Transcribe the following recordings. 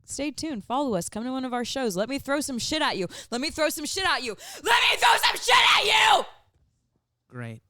stay tuned. Follow us. Come to one of our shows. Let me throw some shit at you. Let me throw some shit at you. Great.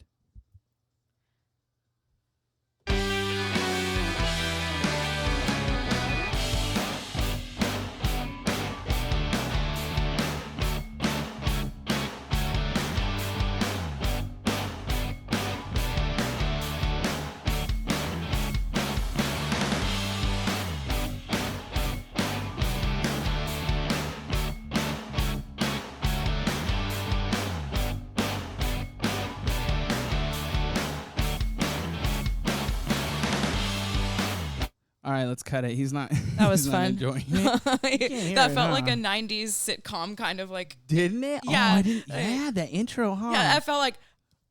All right, let's cut it. He's not. That was he's fun. Not enjoying it. That felt like a 90s sitcom kind of like. Didn't it? Yeah. Oh, I didn't. Yeah, that intro, huh? Yeah, I felt like,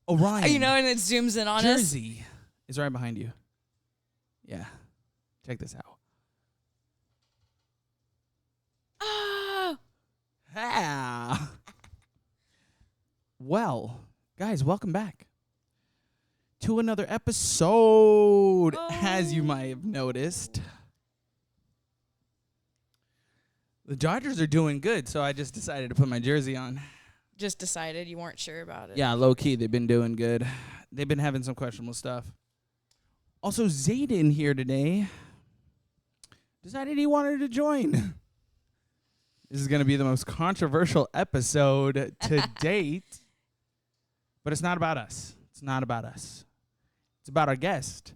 Orion. you know, and it zooms in on us. Jersey is right behind you. Yeah. Check this out. Oh. Ah. Well, guys, welcome back to another episode, as you might have noticed. The Dodgers are doing good, so I just decided to put my jersey on. Just decided you weren't sure about it. Yeah, low-key, they've been doing good. They've been having some questionable stuff. Also, Zayden here today decided he wanted to join. This is going to be the most controversial episode to date. But it's not about us. It's not about us. It's about our guest.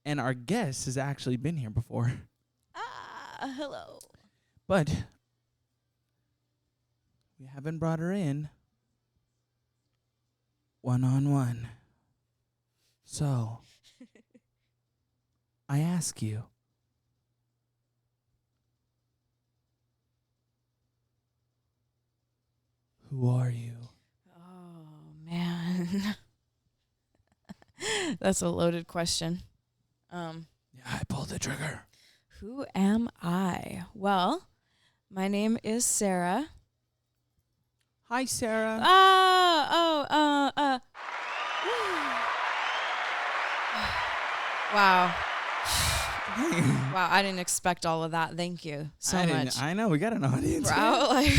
And our guest has actually been here before. Hello. But we haven't brought her in one-on-one. So, I ask you, who are you? Oh, man. That's a loaded question. Yeah, I pulled the trigger. Who am I? Well, my name is Sarah. Hi, Sarah. Wow. Wow, I didn't expect all of that. Thank you so much. I know, we got an audience. Bro, like,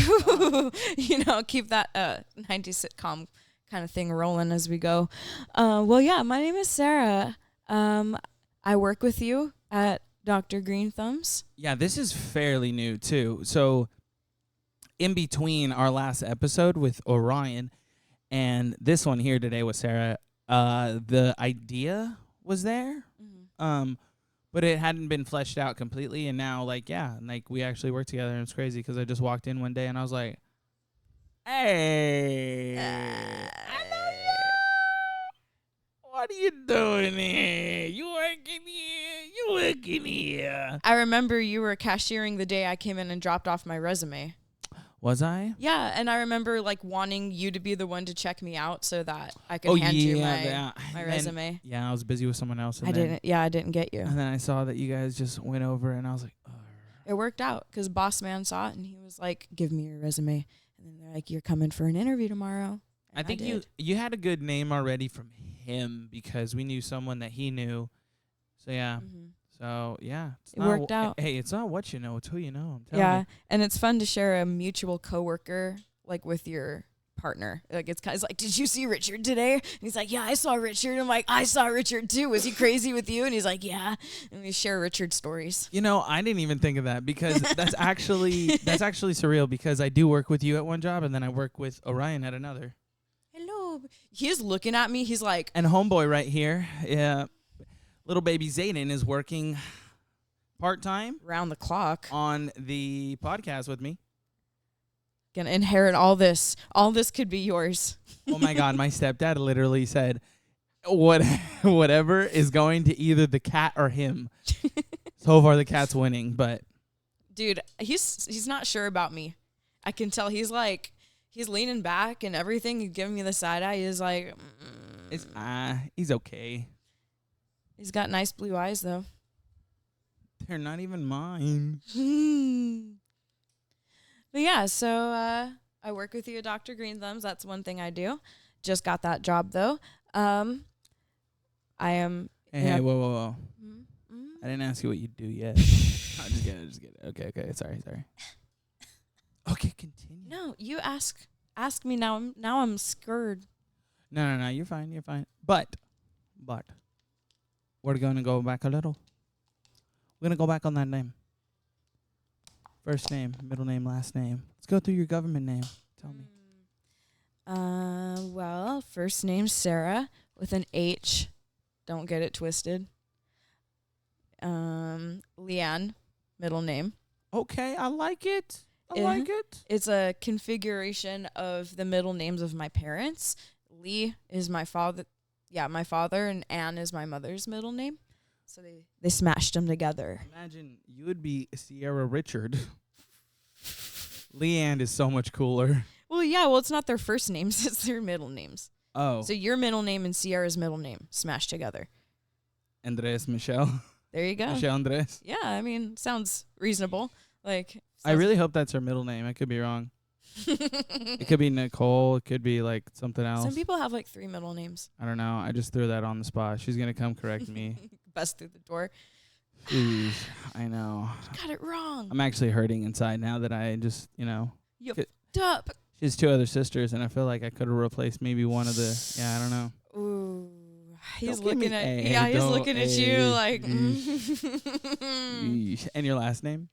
you know, keep that 90s sitcom kind of thing rolling as we go. Well, yeah, my name is Sarah. I work with you at Dr. Green Thumbs. Yeah, this is fairly new, too. So, in between our last episode with Orion and this one here today with Sarah, the idea was there, but it hadn't been fleshed out completely. And now, like, yeah, like we actually work together, and it's crazy because I just walked in one day and I was like, "Hey, I know you. What are you doing here? You working here? You working here?" I remember you were cashiering the day I came in and dropped off my resume. Was I? Yeah, and I remember like wanting you to be the one to check me out so that I could hand you my resume. Yeah, I was busy with someone else. And I didn't get you. And then I saw that you guys just went over, and I was like, oh. It worked out because boss man saw it, and he was like, "Give me your resume." And then they're like, "You're coming for an interview tomorrow." I think you had a good name already from him because we knew someone that he knew. So, yeah. Mm-hmm. So, yeah. It worked out. Hey, it's not what you know, it's who you know. I'm telling Yeah, you. and it's fun to share a mutual coworker like with your partner. Like it's kind of like, "Did you see Richard today?" And he's like, "Yeah, I saw Richard." I'm like, "I saw Richard too. Was he crazy with you?" And he's like, "Yeah." And we share Richard stories. You know, I didn't even think of that because that's actually surreal because I do work with you at one job and then I work with Orion at another. Hello. He's looking at me. He's like, and homeboy right here, yeah, little baby Zayden is working part-time round the clock on the podcast with me. Gonna inherit all this. All this could be yours. Oh my God, my stepdad literally said, whatever is going to either the cat or him. So far the cat's winning, but dude, he's not sure about me. I can tell he's leaning back and everything. He's giving me the side eye. He's like, he's okay. He's got nice blue eyes though. They're not even mine. But yeah, so I work with you at Dr. Green Thumbs. That's one thing I do. Just got that job though. I am. Hey, whoa. I didn't ask you what you do yet. I'm just kidding. Okay. Sorry. Okay, continue. No, you ask me now. I'm scared. No. You're fine. But we're gonna go back a little. We're gonna go back on that name. First name, middle name, last name. Let's go through your government name. Tell me. Well, first name Sarah with an H. Don't get it twisted. Leanne, middle name. Okay, I like it. It's a configuration of the middle names of my parents. Lee is my father. Yeah, my father, and Anne is my mother's middle name. So they smashed them together. Imagine you would be Sierra Richard. Leanne is so much cooler. Well, yeah. Well, it's not their first names; it's their middle names. Oh. So your middle name and Sierra's middle name smashed together. Andres Michelle. There you go. Michelle Andres. Yeah, I mean, sounds reasonable. I really hope that's her middle name. I could be wrong. It could be Nicole. It could be like something else. Some people have 3 middle names. I don't know. I just threw that on the spot. She's gonna come correct me. Bust through the door. Jeez, I know. You got it wrong. I'm actually hurting inside now that I just, You f***ed up. She has 2 other sisters, and I feel like I could have replaced maybe one of the. Yeah, I don't know. Ooh, he's Don't give looking me at. A, Yeah, he's don't looking at you A. like. Yeesh. And your last name?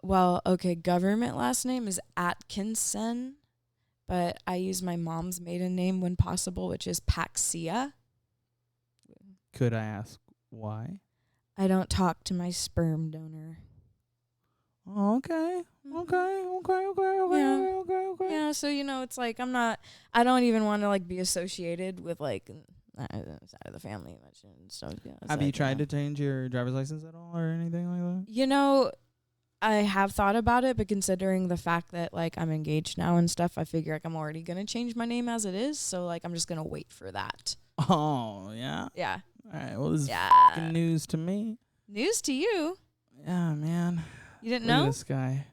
Well, okay. Government last name is Atkinson, but I use my mom's maiden name when possible, which is Paxia. Could I ask why? I don't talk to my sperm donor. Oh, okay. Yeah, so it's I don't even want to be associated with side of the family much and stuff. Yeah, Have you tried to change your driver's license at all or anything like that? I have thought about it, but considering the fact that I'm engaged now and stuff, I figure I'm already gonna change my name as it is. So I'm just gonna wait for that. Oh, yeah. Yeah. All right. Well, this is fucking news to me. News to you. Yeah, man. You didn't Look at know? this guy.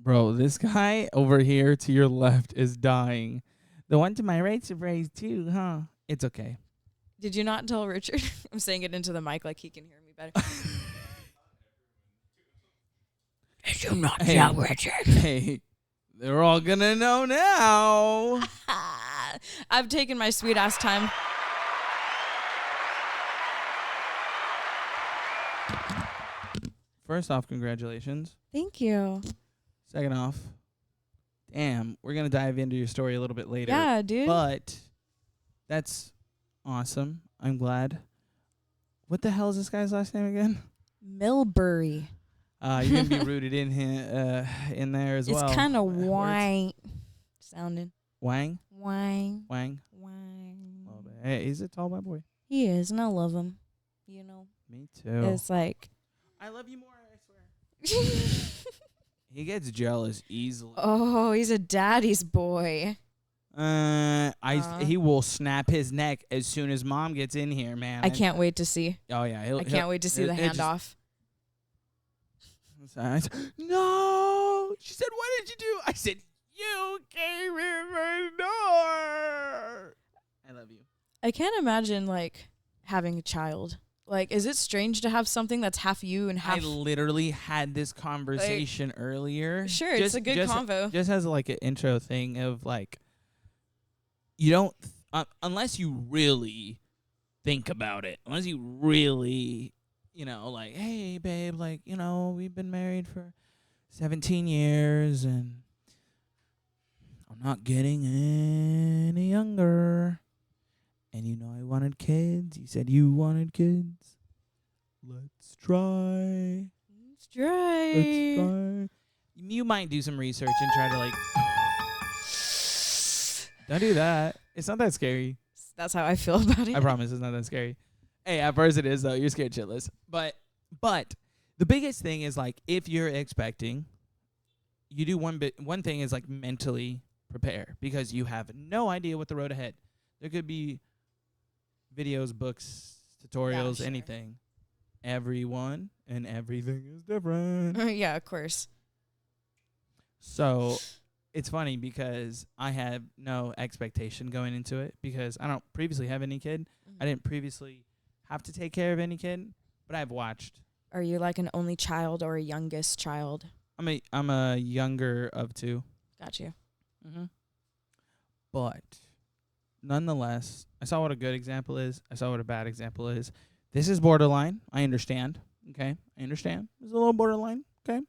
Bro, this guy over here to your left is dying. The one to my right's raised too, huh? It's okay. Did you not tell Richard? I'm saying it into the mic like he can hear me better. Did you not tell Richard? Hey, they're all gonna know now. I've taken my sweet ass time. First off, congratulations. Thank you. Second off, damn, we're going to dive into your story a little bit later. Yeah, dude. But that's awesome. I'm glad. What the hell is this guy's last name again? Milbury. You're going to be rooted in there as well. It's kind of white sounding. Wang? Wang. Wang? Wang. Oh, hey, he's a tall white boy. He is, and I love him. Me too. It's like... I love you more, I swear. He gets jealous easily. Oh, he's a daddy's boy. He will snap his neck as soon as mom gets in here, man. I can't wait to see. Oh yeah, I can't wait to see the handoff. No, she said, "What did you do?" I said, "You came in my door." I love you. I can't imagine having a child. Is it strange to have something that's half you and half... I literally had this conversation earlier. Sure, it's a good convo. Just as an intro thing of you don't, unless you really think about it, unless you really, hey, babe, we've been married for 17 years and I'm not getting any younger. And I wanted kids. You said you wanted kids. Let's try. You might do some research and try to Don't do that. It's not that scary. That's how I feel about it. I promise it's not that scary. Hey, at first it is though. You're scared shitless. But the biggest thing is if you're expecting, you do one thing is mentally prepare because you have no idea what the road ahead. There could be videos, books, tutorials, anything. Everyone and everything is different. Yeah, of course. So it's funny because I have no expectation going into it because I don't previously have any kid. I didn't previously have to take care of any kid. but I've watched. Are you like an only child or a youngest child? I'm a younger of two. Got you. Mm-hmm. But nonetheless, I saw what a good example is. I saw what a bad example is. This is borderline. I understand. Okay, I understand. It's a little borderline. Okay.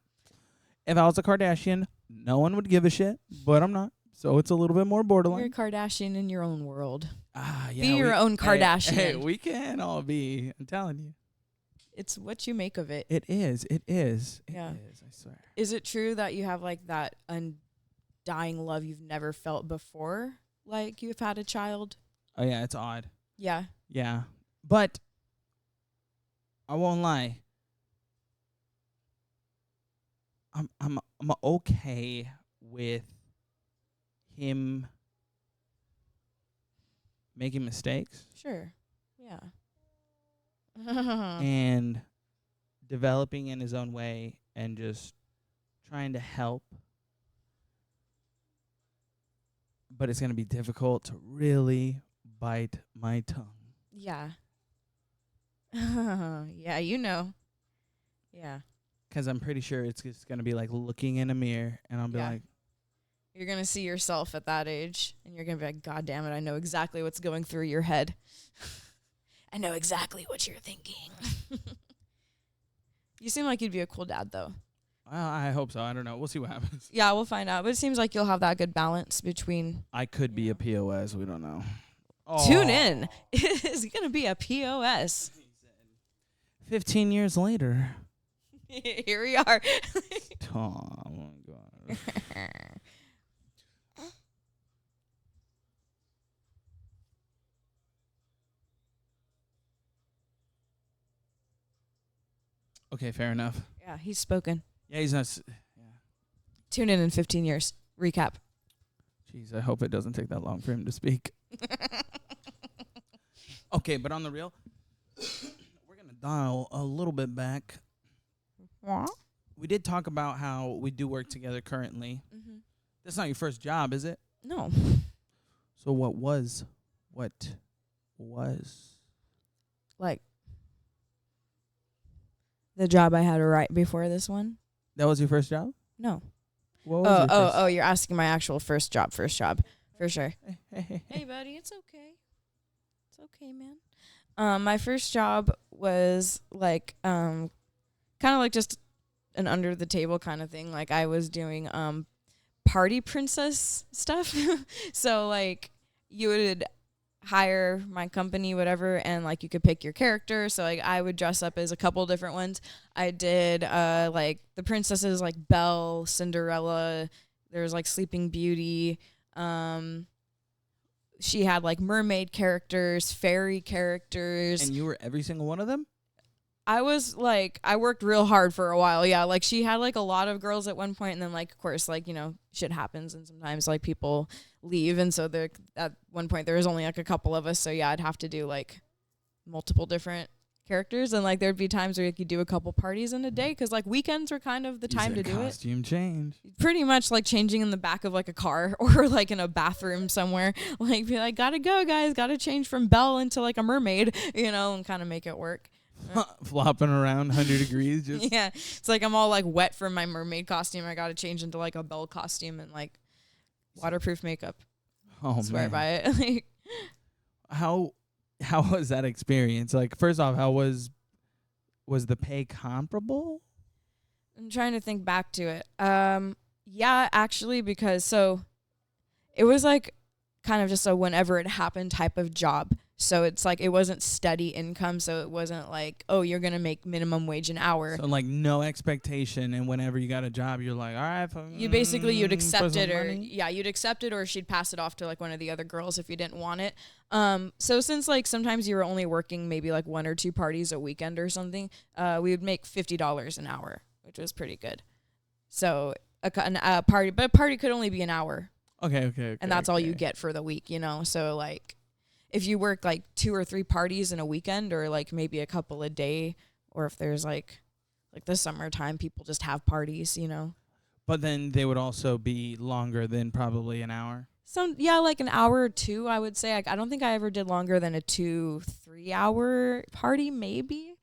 If I was a Kardashian, no one would give a shit, but I'm not. So it's a little bit more borderline. You're a Kardashian in your own world. Yeah. Be your own Kardashian. Hey, we can all be. I'm telling you. It's what you make of it. It is. It is. Yeah. It is, I swear. Is it true that you have like that undying love you've never felt before? Like you've had a child? Oh, yeah, it's odd. Yeah. Yeah. But I won't lie. I'm okay with him making mistakes. Sure. Yeah. And developing in his own way and just trying to help. But it's going to be difficult to really bite my tongue. Yeah. Yeah, you know. Yeah. Because I'm pretty sure it's just going to be like looking in a mirror and I'll be like, you're going to see yourself at that age and you're going to be like, God damn it, I know exactly what's going through your head. I know exactly what you're thinking. You seem like you'd be a cool dad, though. Well, I hope so. I don't know. We'll see what happens. Yeah, we'll find out. But it seems like you'll have that good balance between... I could be a POS. We don't know. Tune in. It's going to be a POS. 15 years later. Here we are. Oh, my God. Okay, fair enough. Yeah, he's spoken. Yeah, he's not. Tune in 15 years. Recap. Jeez, I hope it doesn't take that long for him to speak. Okay, but on the real, we're going to dial a little bit back. What? We did talk about how we do work together currently. Mm-hmm. That's not your first job, is it? No. So what was? Like, the job I had right before this one? That was your first job? No. What was your first? Oh, you're asking my actual first job. For sure. Hey, buddy, it's okay. It's okay, man. My first job was like kind of like just an under the table kind of thing. Like I was doing party princess stuff. So like you would hire my company, whatever, and like you could pick your character. So like I would dress up as a couple different ones. I did like the princesses like Belle, Cinderella, there's like Sleeping Beauty. She had like mermaid characters, fairy characters. And you were every single one of them? I was like, I worked real hard for a while. Yeah. Like she had like a lot of girls at one point, and then like, of course, like, you know, shit happens and sometimes like people leave. And so there at one point there was only like a couple of us. So yeah, I'd have to do like multiple different characters. And like there'd be times where you could do a couple parties in a day. Cause like weekends were kind of the time to do it. Costume change. Pretty much like changing in the back of like a car or like in a bathroom somewhere. Like be like, gotta go guys, gotta change from Belle into like a mermaid, you know, and kind of make it work. Flopping around 100 degrees. Just yeah, it's like I'm all like wet from my mermaid costume. I got to change into like a Belle costume and like waterproof makeup. Oh, swear man. by it. Like, how was that experience? Like, first off, how was the pay comparable? I'm trying to think back to it. Yeah, actually, because so it was like kind of just a whenever it happened type of job. So it's like it wasn't steady income. So it wasn't like, oh, you're going to make minimum wage an hour. So like no expectation. And whenever you got a job, you're like, all right. You basically, you'd accept it you'd accept it or she'd pass it off to like one of the other girls if you didn't want it. So since like sometimes you were only working maybe like one or two parties a weekend or something, we would make $50 an hour, which was pretty good. So a party could only be an hour. Okay. And that's all you get for the week, you know? So like, if you work like 2 or 3 parties in a weekend or like maybe a couple a day, or if there's like the summertime, people just have parties, you know. But then they would also be longer than probably an hour. Like an hour or two, I would say. I don't think I ever did longer than a 2-3 hour party, maybe.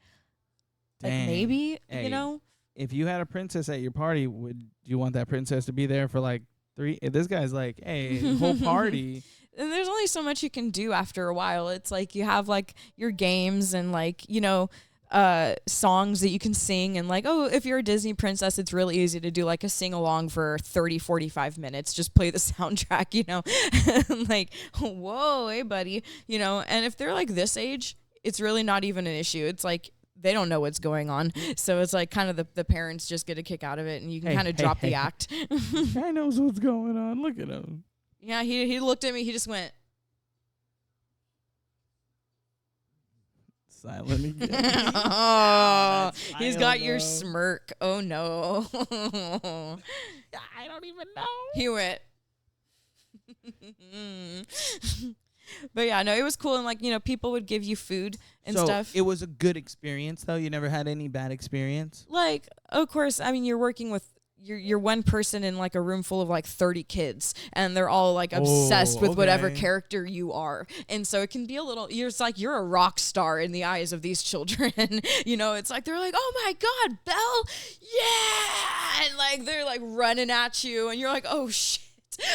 Dang. maybe, Hey. you know? If you had a princess at your party, would you want that princess to be there for like 3? This guy's like, hey, whole party. And there's only so much you can do after a while. It's like you have like your games and like, you know, songs that you can sing, and like, oh, if you're a Disney princess, it's really easy to do like a sing along for 30-45 minutes. Just play the soundtrack, you know. Like, whoa, hey buddy, you know. And if they're like this age, it's really not even an issue. It's like they don't know what's going on, so it's like kind of the parents just get a kick out of it, and you can kind of drop the act. Guy knows what's going on. Look at him. Yeah, he looked at me, he just went Silent again. Oh, he's got your smirk. Oh no. I don't even know. He went. But yeah, no, it was cool. And like, you know, people would give you food and stuff. It was a good experience though. You never had any bad experience? Like, of course, I mean, you're working with you're one person in like a room full of like 30 kids, and they're all like obsessed with whatever character you are. And so it can be a little, it's like you're a rock star in the eyes of these children. You know, it's like they're like, oh my God, Belle, yeah. And like they're like running at you, and you're like, oh shit.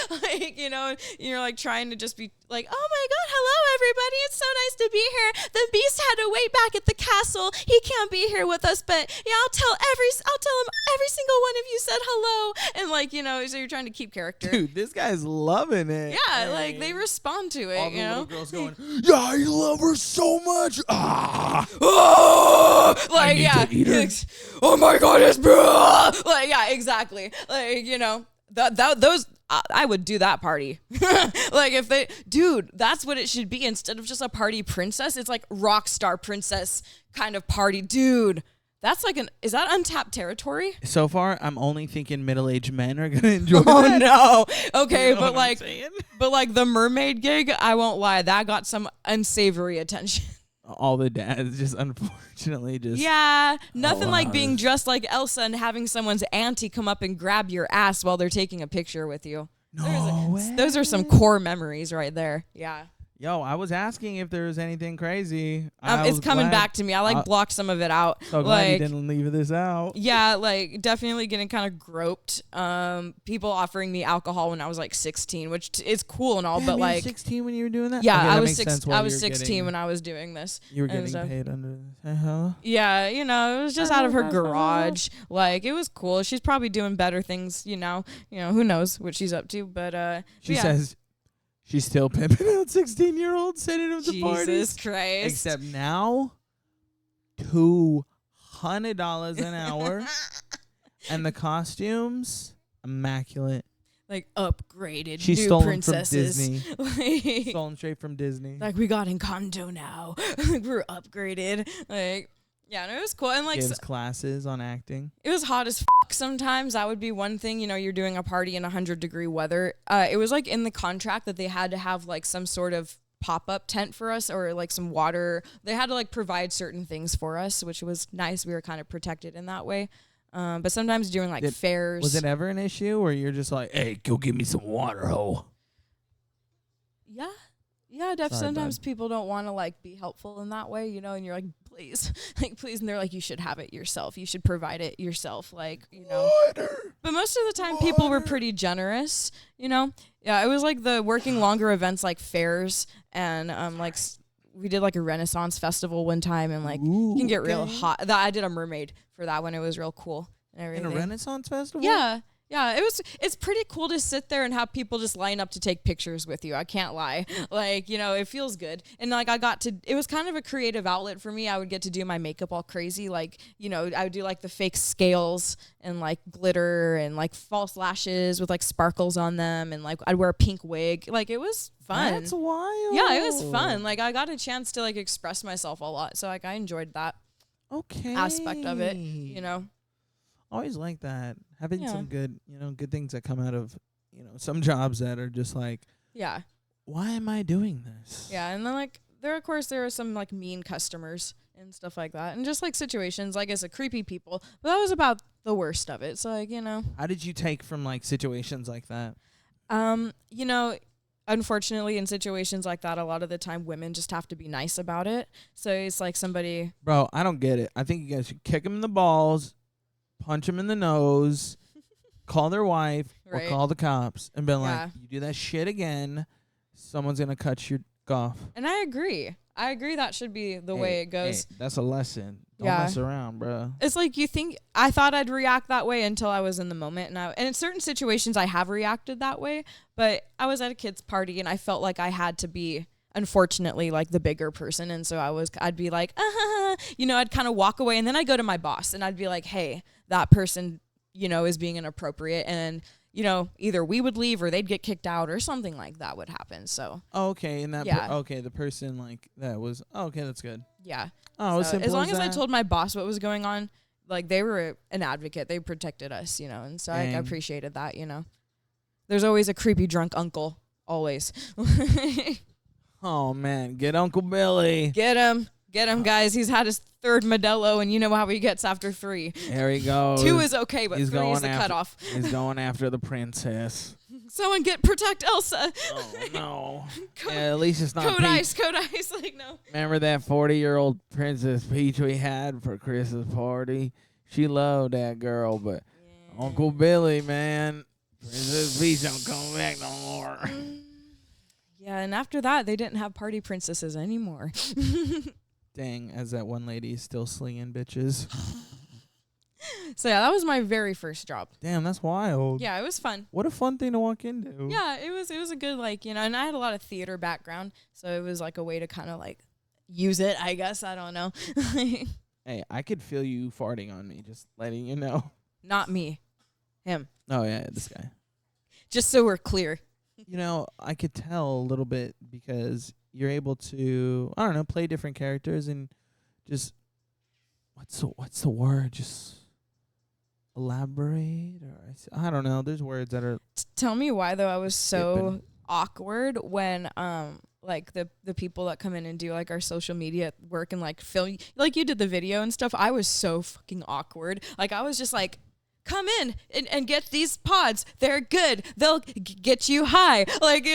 Like, you know, you're like trying to just be like, oh my God, hello everybody, it's so nice to be here. The beast had to wait back at the castle. He can't be here with us, but yeah, I'll tell him every single one of you said hello. And like, you know, so you're trying to keep character. Dude, this guy's loving it. Yeah, hey. Like they respond to it. All you the know, little girls going, yeah, I love her so much. Like, yeah, oh my God, it's like, yeah, exactly. Like, you know, those. I would do that party. Like if they, dude, that's what it should be. Instead of just a party princess, it's like rock star princess kind of party. Dude, that's like is that untapped territory? So far, I'm only thinking middle-aged men are going to enjoy Oh that. no. Okay, You know but like the mermaid gig, I won't lie, that got some unsavory attention. All the dads just unfortunately just... Yeah, nothing like being dressed like Elsa and having someone's auntie come up and grab your ass while they're taking a picture with you. No way. Those are some core memories right there. Yeah. Yo, I was asking if there was anything crazy. It's coming back to me. I like blocked some of it out. So glad you didn't leave this out. Yeah, like definitely getting kind of groped. People offering me alcohol when I was like 16, which is cool and all, but like 16 when you were doing that? Yeah, Okay, I was 16 when I was doing this. You were getting paid under this. Yeah, you know, it was just out of her garage. Like it was cool. She's probably doing better things, you know. You know, who knows what she's up to, but she says she's still pimping out 16-year-olds, sending them to parties. Jesus Christ. Except now, $200 an hour. And the costumes, immaculate. Like upgraded She's new stolen princesses. from Disney. Stolen straight from Disney. Like we got Encanto now. Like we're upgraded. Like, yeah, no, it was cool. And like gives classes on acting. It was hot as sometimes. That would be one thing. You know, you're doing a party in 100-degree weather. It was like in the contract that they had to have like some sort of pop-up tent for us, or like some water. They had to like provide certain things for us, which was nice. We were kind of protected in that way. But sometimes doing like fairs. Was it ever an issue where you're just like, hey, go give me some water, ho? Yeah. Yeah, sometimes people don't want to like be helpful in that way, you know, and you're like, please, and they're like, you should have it yourself. You should provide it yourself, like, you know. Water. But most of the time, people were pretty generous, you know. Yeah, it was like the working longer events like fairs, and like we did like a Renaissance festival one time, and like you can get real hot. I did a mermaid for that one. It was real cool and everything. In a Renaissance festival? Yeah. Yeah, it's pretty cool to sit there and have people just line up to take pictures with you. I can't lie. Like, you know, it feels good. And like it was kind of a creative outlet for me. I would get to do my makeup all crazy. Like, you know, I would do like the fake scales and like glitter and like false lashes with like sparkles on them, and like I'd wear a pink wig. Like it was fun. That's wild. Yeah, it was fun. Like I got a chance to like express myself a lot. So like I enjoyed that aspect of it, you know. Always like that. Having some good, you know, good things that come out of, you know, some jobs that are just like, yeah, why am I doing this? Yeah, and then like there are some like mean customers and stuff like that, and just like situations, like as a creepy people. But that was about the worst of it. So like, you know, how did you take from like situations like that? You know, unfortunately, in situations like that, a lot of the time women just have to be nice about it. So it's like somebody. Bro, I don't get it. I think you guys should kick him in the balls, punch him in the nose, call their wife, or Right. call the cops, and be like, Yeah. you do that shit again, someone's going to cut your off. And I agree. That should be the way it goes. Hey, that's a lesson. Don't Yeah. mess around, bro. It's like I thought I'd react that way until I was in the moment. And in certain situations I have reacted that way, but I was at a kid's party and I felt like I had to be, unfortunately, like the bigger person. And so I'd be like, I'd kind of walk away, and then I'd go to my boss and I'd be like, hey, that person, is being inappropriate. And, either we would leave or they'd get kicked out or something like that would happen. So. Okay, and that Yeah. the person like that was okay, that's good. Yeah. Oh, So as long as I that. told my boss what was going on, like they were an advocate, they protected us, and so I Dang. appreciated that. There's always a creepy drunk uncle, always. Oh man, get Uncle Billy. Get him, guys. He's had his third Modelo, and you know how he gets after 3. There he goes. 2 is okay, but He's 3 is the going cutoff. He's going after the princess. Someone protect Elsa. Oh no. Code, Yeah, at least it's not code Peach. ice. Like no. Remember that 40-year-old Princess Peach we had for Chris's party? She loved that girl, but Uncle Billy, man, Princess Peach don't come back no more. Yeah, and after that, they didn't have party princesses anymore. Dang, as that one lady is still slinging bitches. So yeah, that was my very first job. Damn, that's wild. Yeah, it was fun. What a fun thing to walk into. Yeah, it was a good and I had a lot of theater background, so it was like a way to kind of like use it, I guess. I don't know. Hey, I could feel you farting on me, just letting you know. Not me. Him. Oh yeah, this guy. Just so we're clear. I could tell a little bit because you're able to, I don't know, play different characters and just what's the word? Just elaborate, or I don't know. There's words that are. Tell me why though I was so Skipping. awkward when like the people that come in and do like our social media work and like film, like you did the video and stuff. I was so fucking awkward. Like I was just like, come in and get these pods. They're good. They'll get you high. Like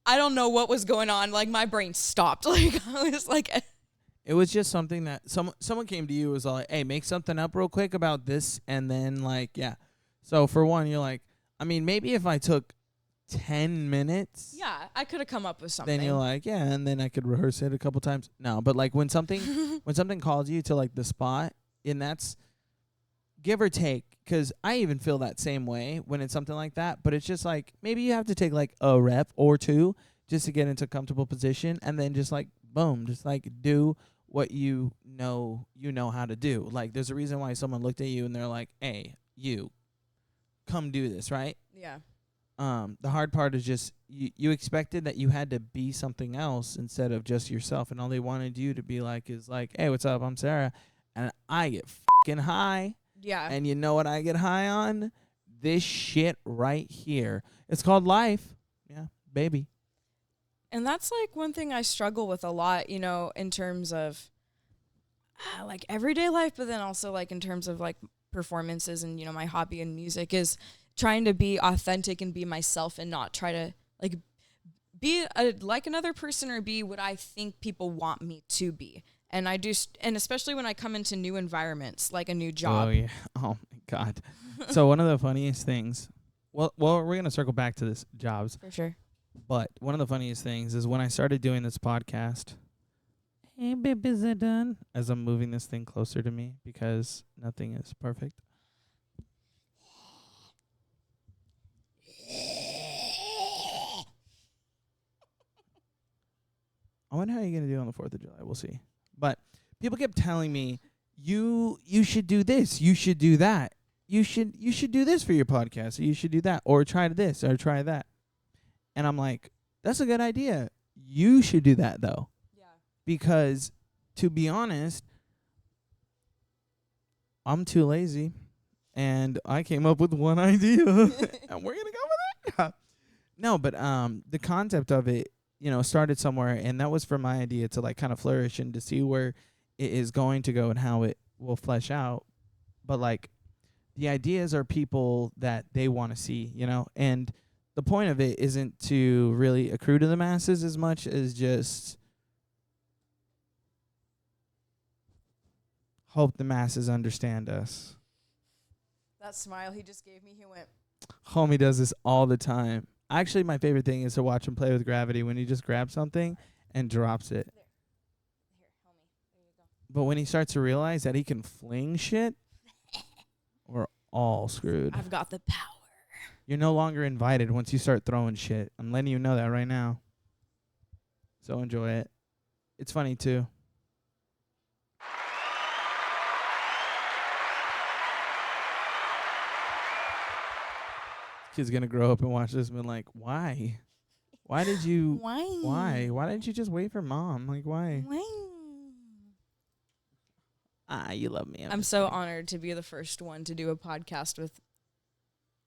I don't know what was going on. Like my brain stopped. Like I was like. It was just something that someone came to you was like, hey, make something up real quick about this, and then like, yeah. So for one, you're like, I mean, maybe if I took 10 minutes. Yeah, I could have come up with something. Then you're like, yeah, and then I could rehearse it a couple times. No, but like when something calls you to like the spot, and that's give or take, because I even feel that same way when it's something like that. But it's just like maybe you have to take like a rep or 2 just to get into a comfortable position, and then just like boom, just like do what you know how to do. Like there's a reason why someone looked at you and they're like, hey, you come do this, right? Yeah. The hard part is just you expected that you had to be something else instead of just yourself, and all they wanted you to be like is like, hey, what's up? I'm Sarah, and I get fucking high. Yeah. And you know what I get high on? This shit right here. It's called life. Yeah, baby. And that's like one thing I struggle with a lot, in terms of like everyday life, but then also like in terms of like performances and, my hobby and music is trying to be authentic and be myself and not try to like be like another person or be what I think people want me to be. And I do, and especially when I come into new environments, like a new job. Oh, yeah. Oh, my God. So one of the funniest things, well, we're going to circle back to this jobs. For sure. But one of the funniest things is when I started doing this podcast, hey, babe, is it done? As I'm moving this thing closer to me because nothing is perfect. I wonder how you're going to do on the 4th of July. We'll see. But people kept telling me, you should do this. You should do that. You should do this for your podcast. Or you should do that. Or try this or try that. And I'm like, that's a good idea. You should do that, though. Yeah. Because, to be honest, I'm too lazy. And I came up with one idea. And we're going to go with it. No, but the concept of it, started somewhere. And that was for my idea to, like, kind of flourish and to see where it is going to go and how it will flesh out. But, like, the ideas are people that they want to see, and the point of it isn't to really accrue to the masses as much as just hope the masses understand us. That smile he just gave me, he went. Homie does this all the time. Actually, my favorite thing is to watch him play with gravity when he just grabs something and drops it. Here, homie. There you go. But when he starts to realize that he can fling shit, we're all screwed. I've got the power. You're no longer invited once you start throwing shit. I'm letting you know that right now. So enjoy it. It's funny, too. Kid's gonna grow up and watch this and be like, why? Why did you... Why? Why didn't you just wait for mom? Like, why? You love me. I'm so honored to be the first one to do a podcast with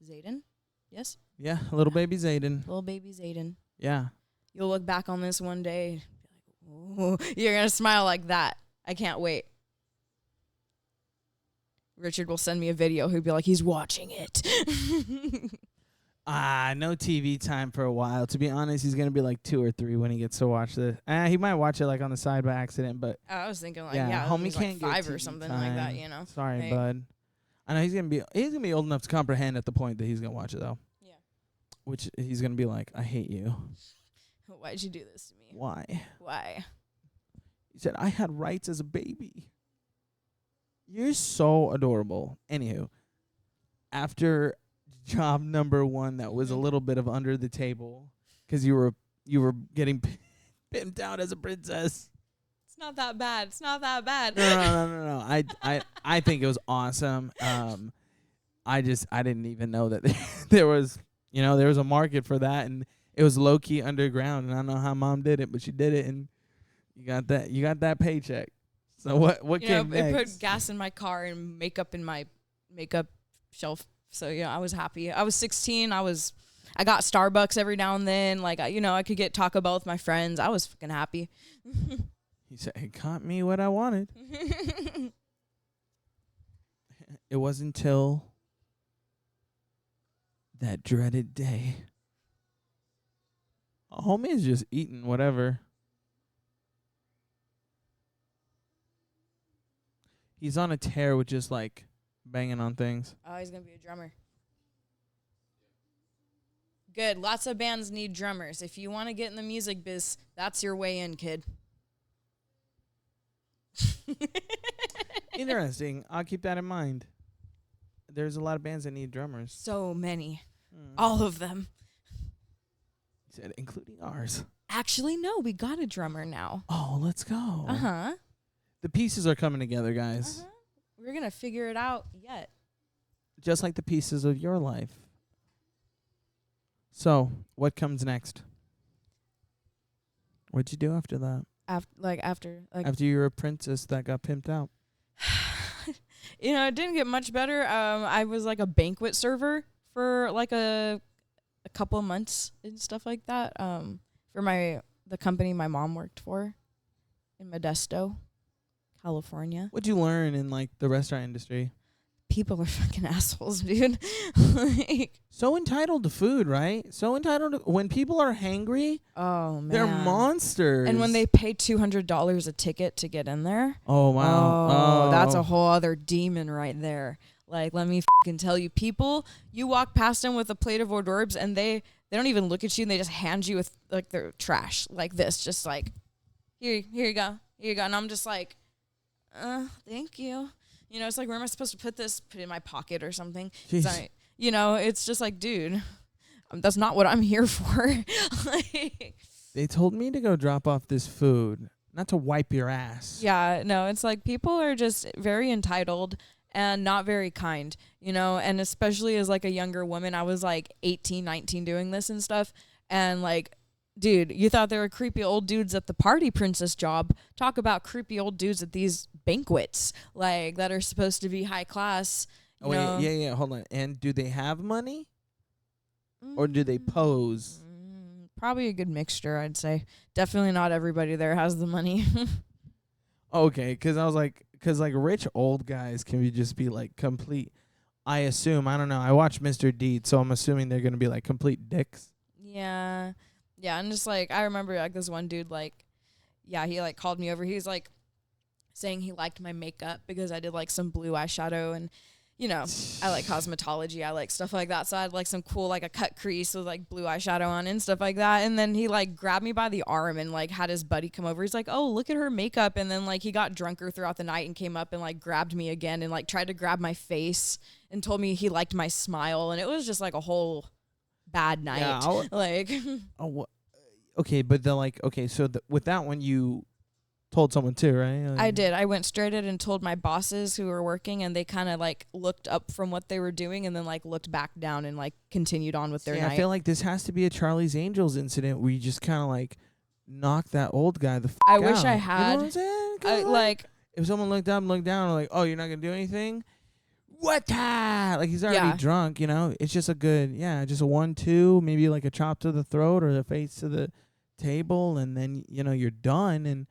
Zayden. Yes? Yeah, little baby Zayden. Little baby Zayden. Yeah. You'll look back on this one day and be like, ooh, you're going to smile like that. I can't wait. Richard will send me a video. He'll be like, he's watching it. No TV time for a while. To be honest, he's going to be like 2 or 3 when he gets to watch this. He might watch it like on the side by accident, but... I was thinking like, homie he's can't like get 5 or TV something time. like that, you know? Sorry, Hey. bud. I know he's gonna be old enough to comprehend at the point that he's going to watch it, though. Yeah. Which he's going to be like, I hate you. Why'd you do this to me? Why? Why? He said, I had rights as a baby. You're so adorable. Anywho, after job number 1 that was a little bit of under the table because you were getting pimped out as a princess. It's not that bad. It's not that bad. No. I think it was awesome. I didn't even know that there was a market for that, and it was low key underground, and I don't know how mom did it, but she did it, and you got that paycheck. So what came next? It put gas in my car and makeup in my makeup shelf. So yeah, I was happy. I was 16. I got Starbucks every now and then. Like I could get Taco Bell with my friends. I was fucking happy. He said, it got me what I wanted. It wasn't until that dreaded day. Homie is just eating whatever. He's on a tear with just like banging on things. Oh, he's going to be a drummer. Good. Lots of bands need drummers. If you want to get in the music biz, that's your way in, kid. Interesting. I'll keep that in mind. There's a lot of bands that need drummers. So many. All of them. He said, including ours. Actually, no. We got a drummer now. Oh, let's go. Uh-huh. The pieces are coming together, guys. Uh-huh. We're going to figure it out yet. Just like the pieces of your life. So, what comes next? What'd you do after that? After you were a princess that got pimped out. it didn't get much better. I was like a banquet server for like a couple of months and stuff like that. For the company my mom worked for in Modesto, California. What'd you learn in like the restaurant industry? People are fucking assholes, dude. So entitled to food, right? So entitled to, when people are hangry, oh man, they're monsters. And when they pay $200 a ticket to get in there, oh wow, oh, that's a whole other demon right there. Like, let me fucking tell you, people, you walk past them with a plate of hors d'oeuvres and they don't even look at you and they just hand you with like their trash like this, just like, here you go, and I'm just like, thank you. It's like, where am I supposed to put this? Put it in my pocket or something. It's just like, dude, that's not what I'm here for. They told me to go drop off this food, not to wipe your ass. Yeah, no, it's like people are just very entitled and not very kind, and especially as like a younger woman, I was like 18, 19 doing this and stuff. And like, dude, you thought there were creepy old dudes at the party princess job. Talk about creepy old dudes at these banquets, like, that are supposed to be high class. Oh, wait, yeah, hold on. And do they have money? Or do they pose? Probably a good mixture, I'd say. Definitely not everybody there has the money. Okay, because I was like, rich old guys can just be like complete I assume, I don't know. I watched Mr. Deed, so I'm assuming they're gonna be like complete dicks. Yeah. Yeah, and just like I remember like this one dude like he like called me over. He was like saying he liked my makeup because I did like some blue eyeshadow and you know, I like cosmetology. I like stuff like that. So I had like some cool, like a cut crease with like blue eyeshadow on and stuff like that. And then he like grabbed me by the arm and like had his buddy come over. He's like, oh, look at her makeup. And then like he got drunker throughout the night and came up and like grabbed me again and like tried to grab my face and told me he liked my smile. And it was just like a whole bad night. Yeah, like, okay, but then like, okay, so with that one, you told someone too, right? Like, I did. I went straight in and told my bosses who were working, and they kind of like looked up from what they were doing and then like looked back down and like continued on with their night. I feel like this has to be a Charlie's Angels incident where you just kind of like knock that old guy the I out. wish I had. You know what I'm saying? Like if someone looked up and looked down, like, oh, you're not gonna do anything. What? Like he's already drunk, you know. It's just a good, just a 1-2, maybe like a chop to the throat or the face to the table, and then you know you're done. And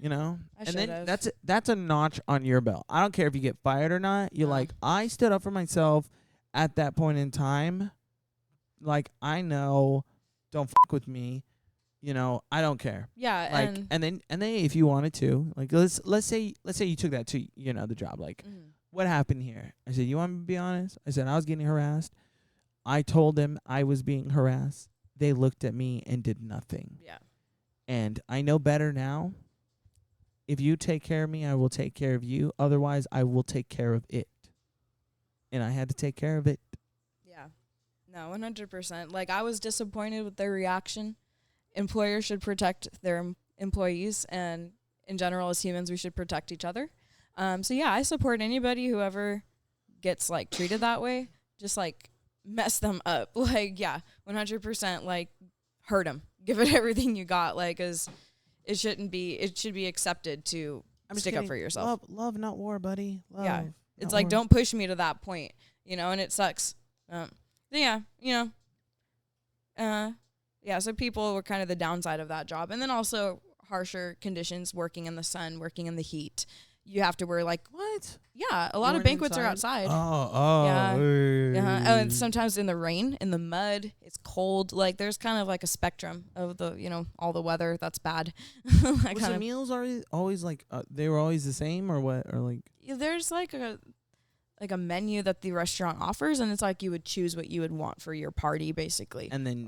you know, and then that's a notch on your belt. I don't care if you get fired or not. You're like, I stood up for myself at that point in time. Like, I know, don't fuck with me. You know, I don't care. Yeah, like, and then if you wanted to, like, let's say you took that to the job. Like, what happened here? I said, you want me to be honest? I said I was getting harassed. I told them I was being harassed. They looked at me and did nothing. Yeah, and I know better now. If you take care of me, I will take care of you. Otherwise, I will take care of it. And I had to take care of it. Yeah. No, 100%. Like, I was disappointed with their reaction. Employers should protect their employees, and in general, as humans, we should protect each other. So, yeah, I support anybody who ever gets, like, treated that way. Just, like, mess them up. Like, 100%, like, hurt them. Give it everything you got, like, 'cause it should be accepted to stick up for yourself. Love, not war, buddy. Love, yeah. It's like, don't push me to that point, you know, and it sucks. So people were kind of the downside of that job. And then also harsher conditions, working in the sun, working in the heat. You have to wear like, what? Yeah, a lot of banquets are outside. Yeah. And sometimes in the rain, in the mud, it's cold. Like, there's kind of like a spectrum of the, you know, all the weather that's bad. Was the meals always like, they were always the same or what? Or like, there's like a menu that the restaurant offers, and it's like you would choose what you would want for your party, basically. And then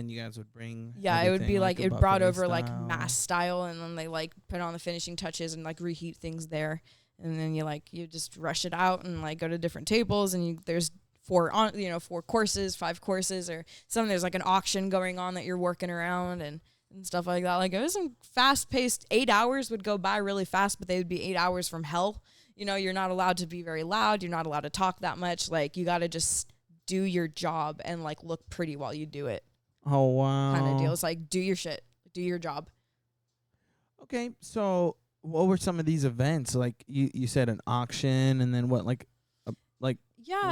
you guys would bring. Yeah, it would be like it brought over like mass style, and then they like put on the finishing touches and like reheat things there, and then you just rush it out and like go to different tables, and there's 4 courses, 5 courses, or there's like an auction going on that you're working around and stuff like that. Like, it was some fast paced. 8 hours would go by really fast, but they would be 8 hours from hell. You know, you're not allowed to be very loud. You're not allowed to talk that much. Like, you got to just do your job and, like, look pretty while you do it. Oh, wow. Kind of deal. It's like, do your shit. Do your job. Okay, so what were some of these events? Like, you said an auction, and then what, like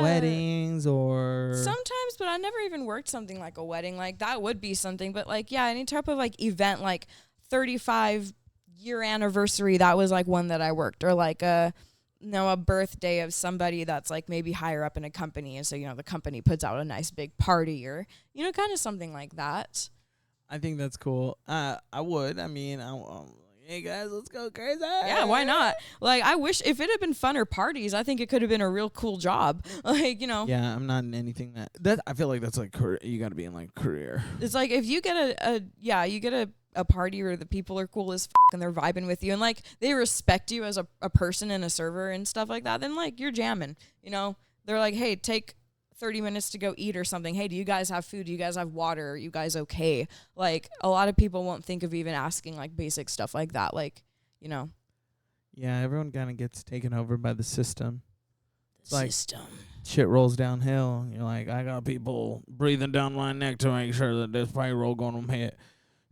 weddings or... Sometimes, but I never even worked something like a wedding. Like, that would be something. But, like, any type of, like, event, like 35-year anniversary, that was, like, one that I worked. Or, like, a birthday of somebody that's like maybe higher up in a company, and so the company puts out a nice big party, or kind of something like that. I think that's cool. I would. I mean, hey guys, let's go crazy. Yeah, why not? Like, I wish if it had been funner parties, I think it could have been a real cool job. Like, Yeah, I'm not in anything that I feel like that's like you got to be in like career. It's like if you get a party where the people are cool as and they're vibing with you, and like they respect you as a person and a server and stuff like that, then like you're jamming. They're like, hey, take 30 minutes to go eat or something. Hey, do you guys have food? Do you guys have water? Are you guys okay? Like, a lot of people won't think of even asking like basic stuff like that. Like, Yeah, everyone kind of gets taken over by the system. The system. Shit rolls downhill. You're like, I got people breathing down my neck to make sure that this payroll going to hit.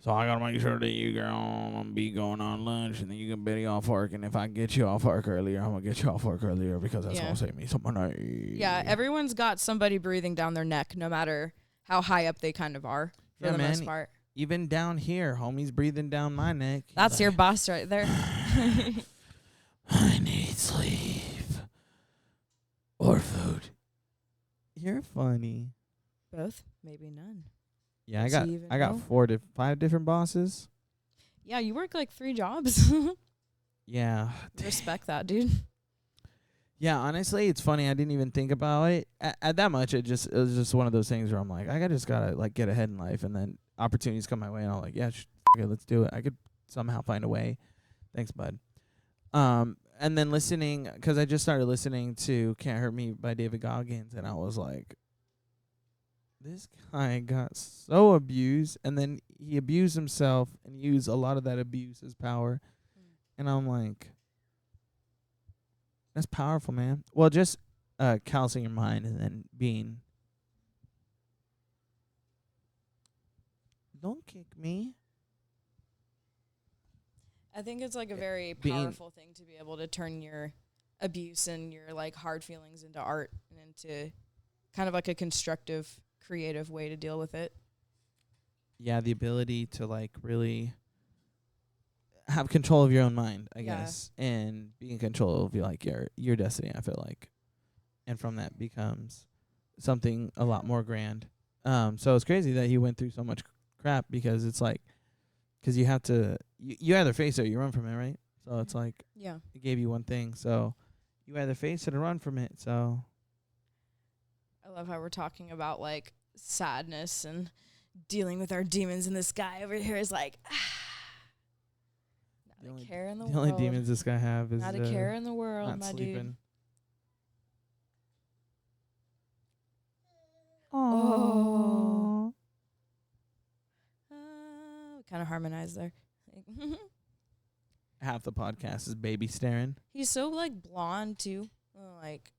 So I gotta make sure that you gonna be going on lunch, and then you can be off work. And if I get you off work earlier, I'm gonna get you off work earlier because that's gonna save me some money. Yeah, everyone's got somebody breathing down their neck, no matter how high up they kind of are, for the most part. Even down here, homie's breathing down my neck. That's like, your boss right there. I need sleep or food. You're funny. Both, maybe none. Yeah, Does he even I got know? 5 different bosses. Yeah, you work like 3 jobs. Yeah. Respect that, dude. Yeah, honestly, it's funny. I didn't even think about it at that much. It was just one of those things where I'm like, I just gotta like get ahead in life, and then opportunities come my way, and I'm like, yeah, okay, let's do it. I could somehow find a way. Thanks, bud. And then listening, because I just started listening to "Can't Hurt Me" by David Goggins, and I was like, this guy got so abused, and then he abused himself and used a lot of that abuse as power, and I'm like, that's powerful, man. Well, just callousing your mind and then being, don't kick me. I think it's like a very powerful thing to be able to turn your abuse and your like hard feelings into art and into kind of like a constructive, creative way to deal with it. Yeah, the ability to like really have control of your own mind, I guess, and be in control of your destiny, I feel like. And from that becomes something a lot more grand. So it's crazy that he went through so much crap, because it's like, because you have to, you either face it or you run from it, right? So it's like, it gave you one thing, so you either face it or run from it. So I love how we're talking about like sadness and dealing with our demons, and this guy over here is like, not a care in the world. The only demons this guy have is not a care in the world, not my sleeping. dude. Oh. Kind of harmonized there. Half the podcast is baby staring. He's so like blonde too. Like,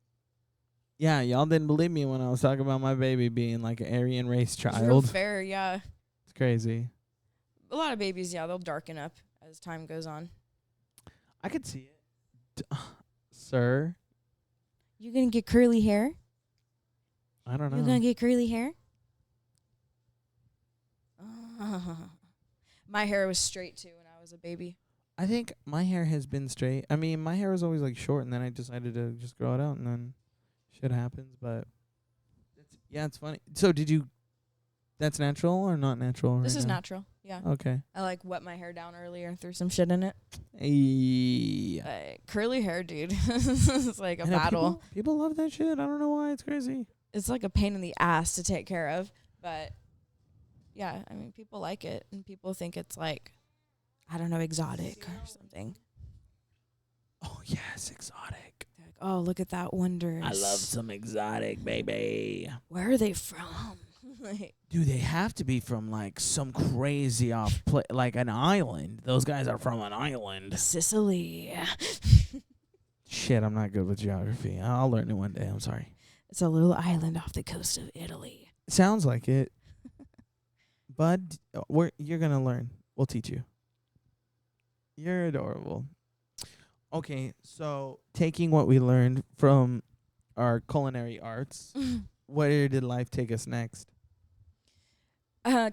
yeah, y'all didn't believe me when I was talking about my baby being like an Aryan race real child. fair, yeah. It's crazy. A lot of babies, yeah, they'll darken up as time goes on. I could see it. Sir? You gonna get curly hair? I don't know. You gonna get curly hair? My hair was straight too when I was a baby. I think my hair has been straight. I mean, my hair was always like short, and then I decided to just grow it out, and then shit happens. But it's funny. So that's natural or not natural? This right is now? natural, yeah. Okay. I like wet my hair down earlier and threw some shit in it. Hey. Curly hair, dude. It's like a battle. People love that shit. I don't know why. It's crazy. It's like a pain in the ass to take care of, but yeah, I mean, people like it, and people think it's like, I don't know, exotic or something. Oh, yes, exotic. They're like, oh, look at that wondrous. I love some exotic, baby. Where are they from? Dude, they have to be from like some crazy off like an island. Those guys are from an island. Sicily. Shit, I'm not good with geography. I'll learn it one day. I'm sorry. It's a little island off the coast of Italy. Sounds like it. Bud, you're going to learn. We'll teach you. You're adorable. Okay, so taking what we learned from our culinary arts, where did life take us next?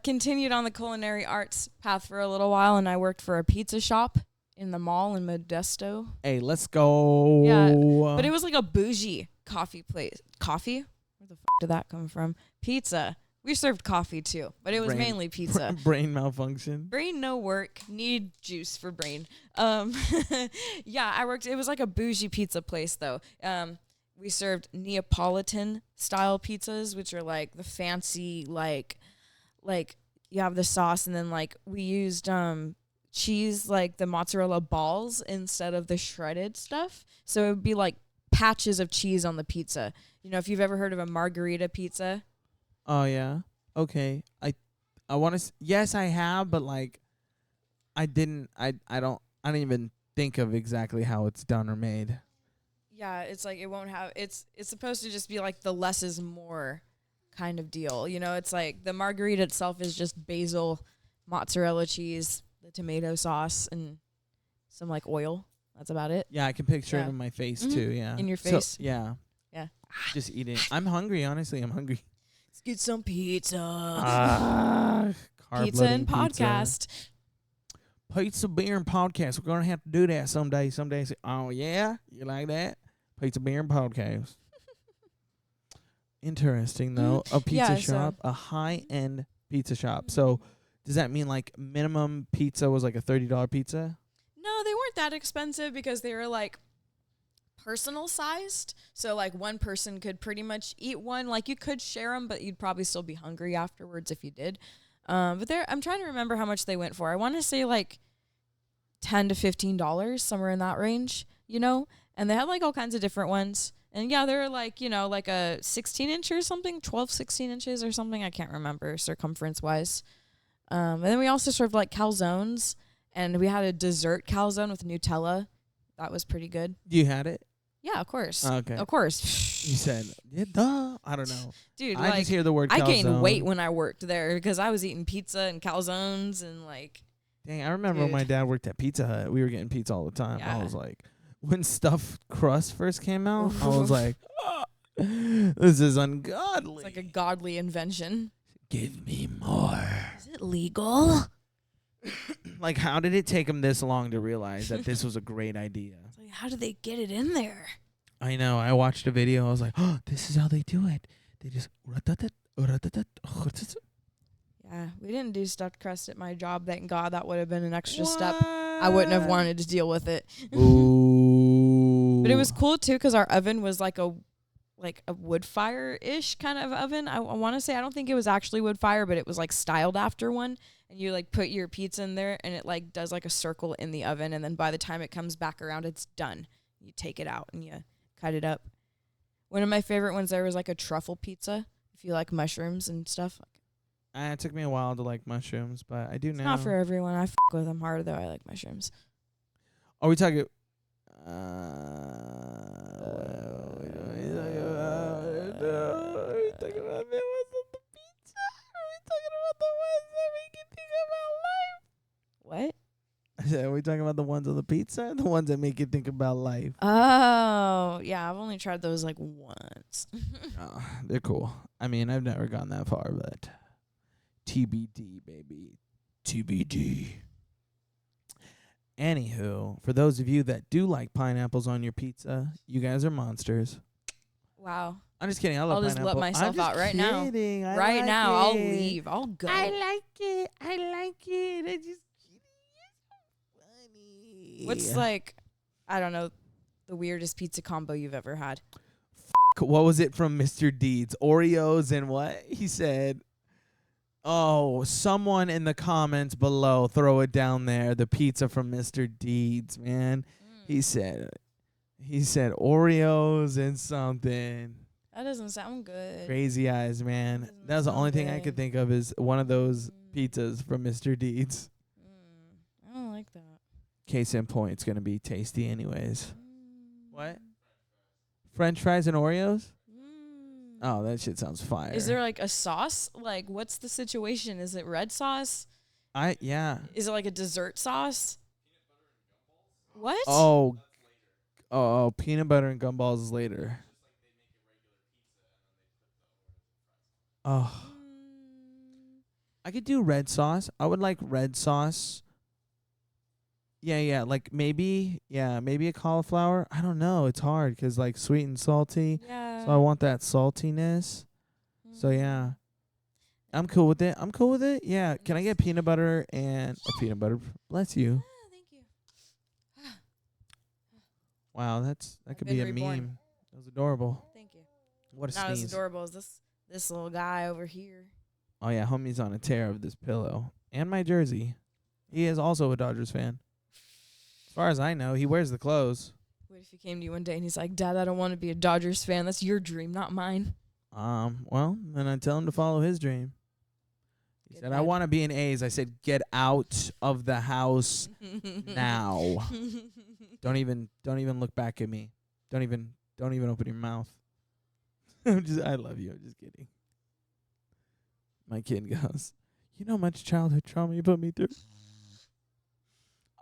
Continued on the culinary arts path for a little while, and I worked for a pizza shop in the mall in Modesto. Hey, let's go. Yeah, but it was like a bougie coffee place. Coffee? Where the f*** did that come from? Pizza. We served coffee too, but it was mainly pizza. Brain malfunction. Brain no work. Need juice for brain. Yeah, I worked. It was like a bougie pizza place though. We served Neapolitan style pizzas, which are like the fancy like you have the sauce, and then like we used cheese, like the mozzarella balls instead of the shredded stuff. So it would be like patches of cheese on the pizza. You know, if you've ever heard of a margarita pizza. Oh yeah. Okay. I want to. Yes, I have, but like, I don't even think of exactly how it's done or made. Yeah, it's like it won't have. It's supposed to just be like the less is more kind of deal. You know, it's like the margarita itself is just basil, mozzarella cheese, the tomato sauce, and some like oil. That's about it. Yeah, I can picture it in my face too. Yeah. In your face. So, yeah. Yeah. Just eat it. I'm hungry. Honestly, I'm hungry. Let's get some pizza. Pizza and podcast. Pizza, beer, and podcast. We're going to have to do that someday. Someday, say, oh, yeah? You like that? Pizza, beer, and podcast. Interesting, though. A pizza Yeah, shop, a high-end pizza shop. So does that mean like minimum pizza was like a $30 pizza? No, they weren't that expensive because they were like personal sized. So like one person could pretty much eat one. Like you could share them, but you'd probably still be hungry afterwards if you did. But I'm trying to remember how much they went for. I want to say like $10 to $15, somewhere in that range, you know? And they had like all kinds of different ones. And yeah, they're like, you know, like a 16 inch or something, 12, 16 inches or something. I can't remember circumference wise. And then we also served like calzones, and we had a dessert calzone with Nutella. That was pretty good. You had it? Yeah, of course. Okay. Of course. You said, yeah, duh. I don't know. Dude, I like, just hear the word calzone. I gained weight when I worked there because I was eating pizza and calzones and like. Dang, I remember when my dad worked at Pizza Hut. We were getting pizza all the time. Yeah. I was like, when stuffed crust first came out, I was like, this is ungodly. It's like a godly invention. Give me more. Is it legal? Like, how did it take them this long to realize that this was a great idea? It's like, how did they get it in there? I know. I watched a video. I was like, oh, this is how they do it. They just... Yeah, we didn't do stuffed crust at my job. Thank God. That would have been an extra step. I wouldn't have wanted to deal with it. Ooh. But it was cool, too, because our oven was like a wood fire-ish kind of oven. I want to say, I don't think it was actually wood fire, but it was like styled after one. And you like put your pizza in there and it like does like a circle in the oven. And then by the time it comes back around, it's done. You take it out and you cut it up. One of my favorite ones there was like a truffle pizza. If you like mushrooms and stuff. It took me a while to like mushrooms, but I do now. Not for everyone. I with them hard though. I like mushrooms. Are we talking... What? Are we talking about the ones on the pizza or the ones that make you think about life? Oh, yeah. I've only tried those like once. Oh, they're cool. I mean, I've never gone that far, but TBD, baby. TBD. Anywho, for those of you that do like pineapples on your pizza, you guys are monsters. Wow. I'm just kidding. I love I'll just pineapple. let myself out right now. Right now, I'll leave. I'll go. I like it. I just funny. What's like, I don't know, the weirdest pizza combo you've ever had? What was it from Mr. Deeds? Oreos and what? He said, oh, someone in the comments below, throw it down there. The pizza from Mr. Deeds, man. He said Oreos and something. That doesn't sound good. Crazy eyes, man. That was the only thing I could think of is one of those pizzas from Mr. Deeds. I don't like that. Case in point, it's going to be tasty anyways. What? French fries and Oreos? Oh, that shit sounds fire. Is there like a sauce? Like, what's the situation? Is it red sauce? Yeah. Is it like a dessert sauce? What? Oh, peanut butter and gumballs is later. Oh. I could do red sauce. I would like red sauce. Yeah, like maybe a cauliflower. I don't know. It's hard 'cause like sweet and salty. Yeah. So I want that saltiness. So yeah. I'm cool with it. Yeah. Can I get peanut butter and peanut butter? Bless you. Thank you. Wow, that could be a meme. That was adorable. Thank you. What a Not sneeze. as adorable as this little guy over here. Oh yeah, homie's on a tear of this pillow and my jersey. He is also a Dodgers fan. As far as I know, he wears the clothes. What if he came to you one day and he's like, Dad, I don't want to be a Dodgers fan. That's your dream, not mine. Well, then I tell him to follow his dream. He said, I want to be an A's. I said, get out of the house now. Don't even look back at me. Don't even open your mouth. I love you. I'm just kidding. My kid goes, you know how much childhood trauma you put me through?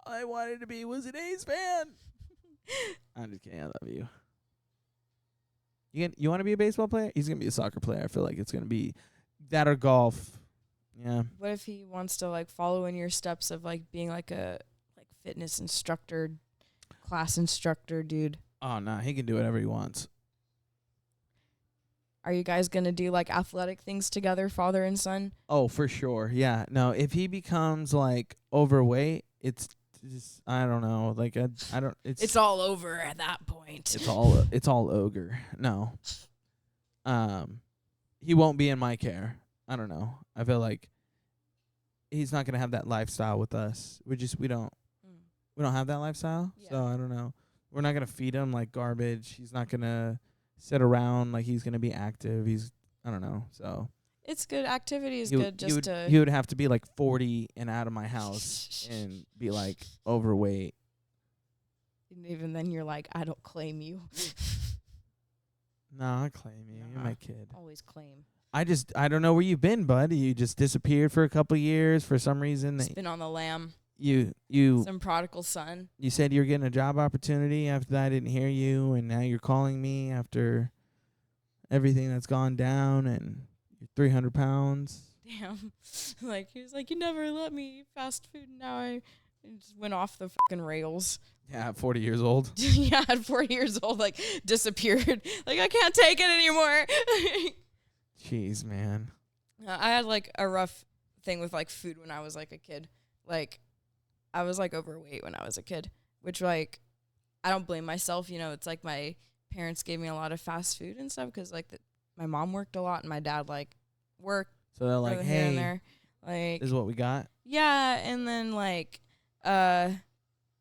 All I wanted to be was an A's fan. I'm just kidding. I love you. You want to be a baseball player? He's going to be a soccer player. I feel like it's going to be that or golf. Yeah. What if he wants to like follow in your steps of like being like a fitness instructor, class instructor dude? Oh, no. He can do whatever he wants. Are you guys going to do like athletic things together, father and son? Oh, for sure. Yeah. No, if he becomes like overweight, it's just, I don't know. Like I don't. It's all over at that point. It's all ogre. No. He won't be in my care. I don't know. I feel like he's not gonna have that lifestyle with us. We don't have that lifestyle. Yeah. So I don't know. We're not gonna feed him like garbage. He's not gonna sit around like he's gonna be active. I don't know. So it's good. Activity is good. He would have to be like 40 and out of my house and be like overweight. And even then, you're like, I don't claim you. No, I claim you. You're my kid. Always claim. I don't know where you've been, bud. You just disappeared for a couple of years for some reason. It's been on the lam. You some prodigal son. You said you were getting a job opportunity. After that, I didn't hear you, and now you're calling me after everything that's gone down, and you're 300 pounds. Damn. Like, he was like, you never let me eat fast food, and now I just went off the fucking rails. Yeah, at 40 years old. Yeah, at 40 years old, like, disappeared. Like, I can't take it anymore. Jeez, man. I had, like, a rough thing with, like, food when I was, like, a kid. Like, I was, like, overweight when I was a kid, which, like, I don't blame myself. You know, it's, like, my parents gave me a lot of fast food and stuff because, like, my mom worked a lot and my dad, like, worked. So they're like, hey, and there. Like, this is what we got? Yeah, and then, like, I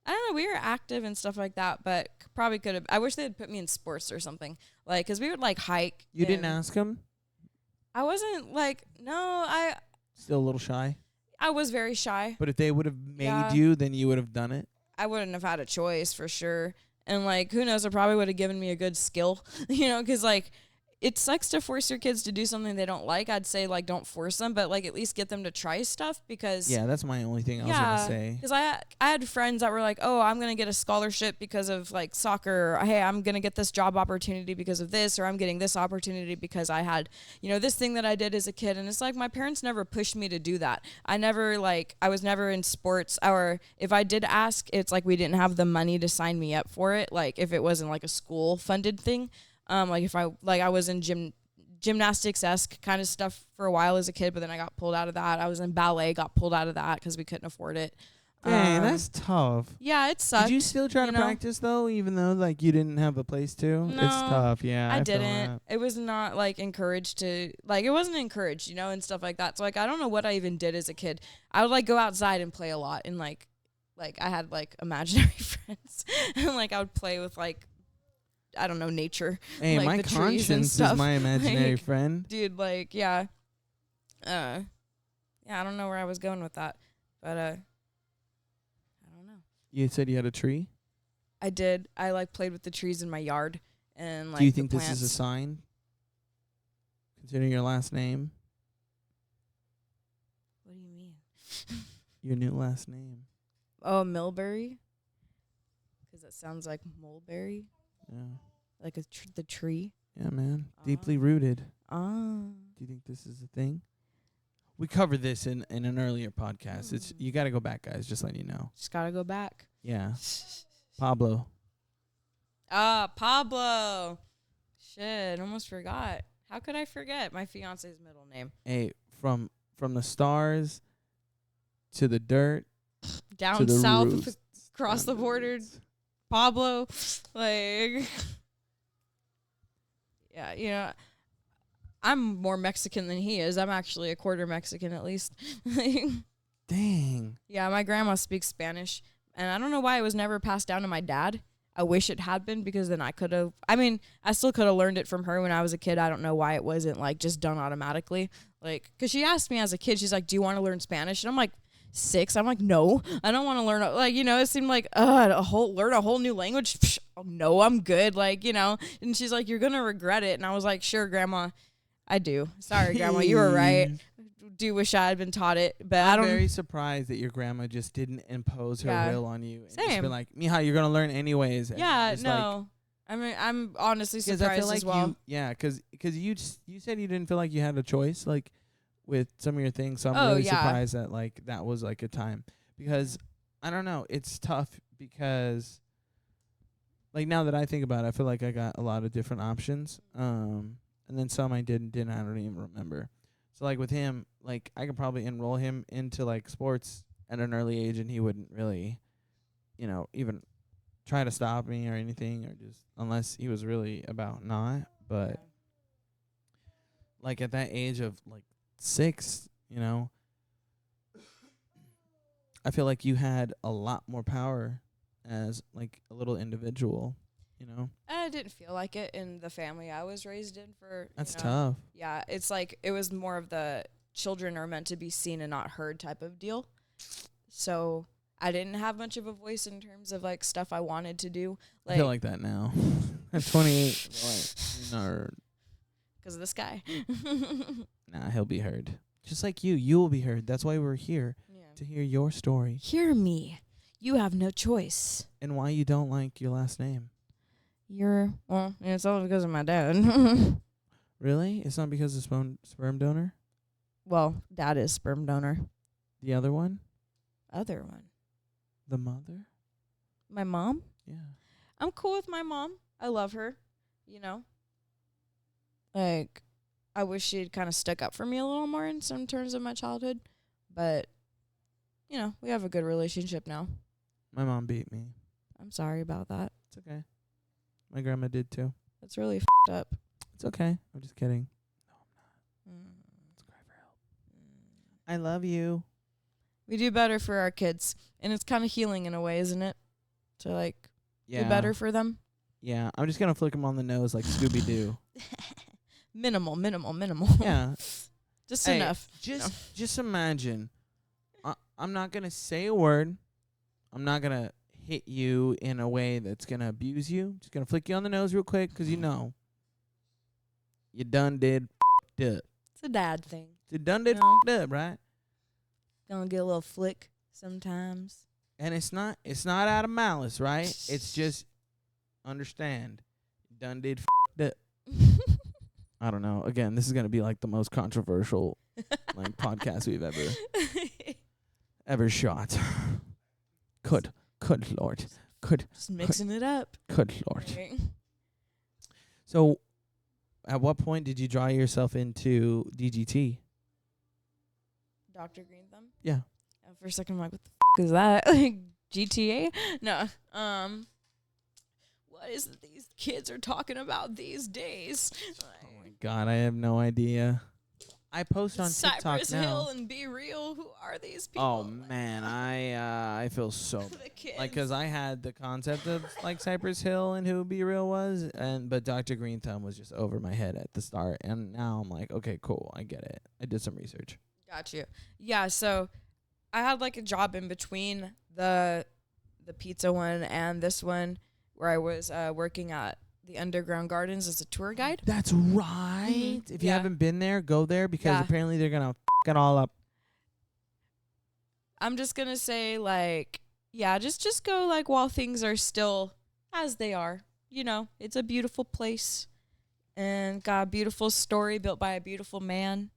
don't know, we were active and stuff like that, but probably could have. I wish they had put me in sports or something. Like, because we would, like, hike. You didn't ask him? I wasn't, like, no, Still a little shy? I was very shy. But if they would have made you, then you would have done it? I wouldn't have had a choice, for sure. And, like, who knows, it probably would have given me a good skill, you know, because, like, it sucks to force your kids to do something they don't like. I'd say, like, don't force them, but, like, at least get them to try stuff because... Yeah, that's my only thing I was going to say. Because I had friends that were like, oh, I'm going to get a scholarship because of, like, soccer. Or, hey, I'm going to get this job opportunity because of this, or I'm getting this opportunity because I had, you know, this thing that I did as a kid. And it's like my parents never pushed me to do that. I was never in sports. Or if I did ask, it's like we didn't have the money to sign me up for it. Like, if it wasn't, like, a school-funded thing. Like if I was in gymnastics-esque kind of stuff for a while as a kid, but then I got pulled out of that. I was in ballet, got pulled out of that because we couldn't afford it. Dang, that's tough. Yeah, it sucked. Did you still try to practice though, even though like you didn't have a place to? No, it's tough. Yeah, I didn't. It was not like encouraged to, like, it wasn't encouraged, you know, and stuff like that. So like I don't know what I even did as a kid. I would like go outside and play a lot, and like I had like imaginary friends, and like I would play with like, I don't know, nature. Hey, like my conscience is my imaginary like, friend. Dude, like, yeah. Yeah, I don't know where I was going with that. But, I don't know. You said you had a tree? I did. I, like, played with the trees in my yard. And like, do you think this is a sign? Considering your last name? What do you mean? Your new last name. Oh, Milbury? Because that sounds like mulberry. Yeah. Like the tree. Yeah, man. Deeply rooted. Do you think this is a thing? We covered this in an earlier podcast. It's you got to go back, guys. Just letting you know. Just got to go back. Yeah. Pablo. Pablo. Shit, almost forgot. How could I forget my fiance's middle name? Hey, from the stars to the dirt. Down to the south, roofs, across the border. Pablo, like, yeah, you know, I'm more Mexican than he is. I'm actually a quarter Mexican at least. Dang. Yeah, my grandma speaks Spanish, and I don't know why it was never passed down to my dad. I wish it had been, because then I still could have learned it from her when I was a kid. I don't know why it wasn't, like, just done automatically. Like, because she asked me as a kid, she's like, do you want to learn Spanish? And I'm like, 6. I'm like, no, I don't want to learn. Like, you know, it seemed like, learn a whole new language. Psh, no, I'm good. Like, you know, and she's like, you're going to regret it. And I was like, sure, Grandma, I do. Sorry, Grandma, you were right. Do wish I had been taught it, but I'm very surprised that your grandma just didn't impose her will on you. And Same. Just been like, Mija, you're going to learn anyways. Yeah, no. Like, I mean, I'm honestly surprised as well. Because you said you didn't feel like you had a choice, like, with some of your things, so I'm really surprised that like that was like a time, because I don't know, it's tough because like now that I think about it, I feel like I got a lot of different options, and then some I didn't. I don't even remember. So like with him, like I could probably enroll him into like sports at an early age, and he wouldn't really, even try to stop me or anything, or just unless he was really about not. But like at that age of like 6, I feel like you had a lot more power as like a little individual, I didn't feel like it in the family I was raised in for. That's tough. Yeah, it's like it was more of the children are meant to be seen and not heard type of deal. So I didn't have much of a voice in terms of like stuff I wanted to do. I feel like that now. At 28, nerd. Because of this guy. Nah, he'll be heard. Just like you will be heard. That's why we're here, to hear your story. Hear me. You have no choice. And why you don't like your last name. It's all because of my dad. Really? It's not because of sperm donor? Well, dad is sperm donor. The other one? Other one. The mother? My mom? Yeah. I'm cool with my mom. I love her. Like, I wish she'd kind of stuck up for me a little more in some terms of my childhood. But, we have a good relationship now. My mom beat me. I'm sorry about that. It's okay. My grandma did too. That's really f***ed up. It's okay. I'm just kidding. No, I'm not. Let's cry for help. I love you. We do better for our kids. And it's kind of healing in a way, isn't it? To, like, do better for them. Yeah. I'm just going to flick them on the nose like Scooby-Doo. Minimal. Yeah. Just enough. Just imagine. I'm not going to say a word. I'm not going to hit you in a way that's going to abuse you. Just going to flick you on the nose real quick because you done did f***ed up. It's a dad thing. You done did f***ed up, right? Gonna get a little flick sometimes. And it's not out of malice, right? It's just understand. You done did f***ed up. I don't know. Again, this is going to be like the most controversial like podcast we've ever shot. Could Lord. Just mixing it up. Could Lord. Okay. So, at what point did you draw yourself into DGT? Dr. Green Thumb? Yeah. For a second, I'm like, what the f*** is that? Like, GTA? No. What is it these kids are talking about these days? Oh, my God. I have no idea. I post on TikTok Cypress now. Hill and Be Real. Who are these people? Oh man, I feel so like because I had the concept of like Cypress Hill and who Be Real was, but Dr. Green Thumb was just over my head at the start, and now I'm like, okay, cool, I get it. I did some research. Got you. Yeah, so I had like a job in between the pizza one and this one where I was working at the Underground Gardens as a tour guide. That's right. Mm-hmm. If you haven't been there, go there because apparently they're going to f*** it all up. I'm just going to say like, just go like while things are still as they are. It's a beautiful place and got a beautiful story built by a beautiful man.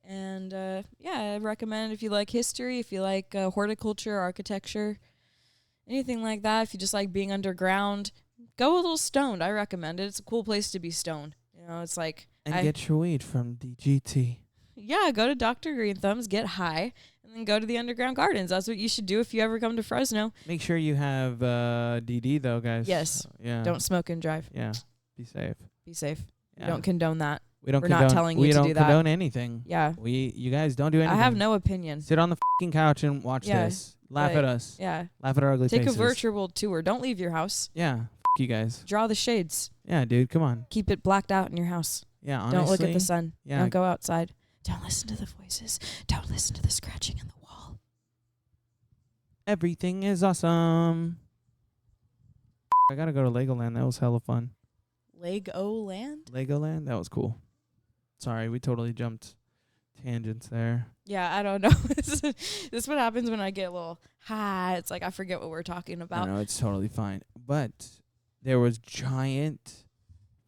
And I recommend if you like history, if you like horticulture, architecture, anything like that, if you just like being underground, go a little stoned. I recommend it. It's a cool place to be stoned. It's like... And get your weed from DGT. Yeah, go to Dr. Green Thumbs, get high, and then go to the Underground Gardens. That's what you should do if you ever come to Fresno. Make sure you have DD, though, guys. Yes. Yeah. Don't smoke and drive. Yeah. Be safe. Be safe. Yeah. We don't condone that. We're not telling you to do that. We don't condone anything. Yeah. You guys don't do anything. I have no opinion. Sit on the fucking couch and watch this. Laugh at us. Yeah. Laugh at our ugly faces. Take a virtual tour. Don't leave your house. Yeah. You guys. Draw the shades. Yeah, dude. Come on. Keep it blacked out in your house. Yeah, honestly. Don't look at the sun. Yeah. Don't go outside. Don't listen to the voices. Don't listen to the scratching in the wall. Everything is awesome. I gotta go to Legoland. That was hella fun. Legoland? That was cool. Sorry, we totally jumped tangents there. Yeah, I don't know. This is what happens when I get a little high. It's like I forget what we're talking about. No, it's totally fine. But there was giant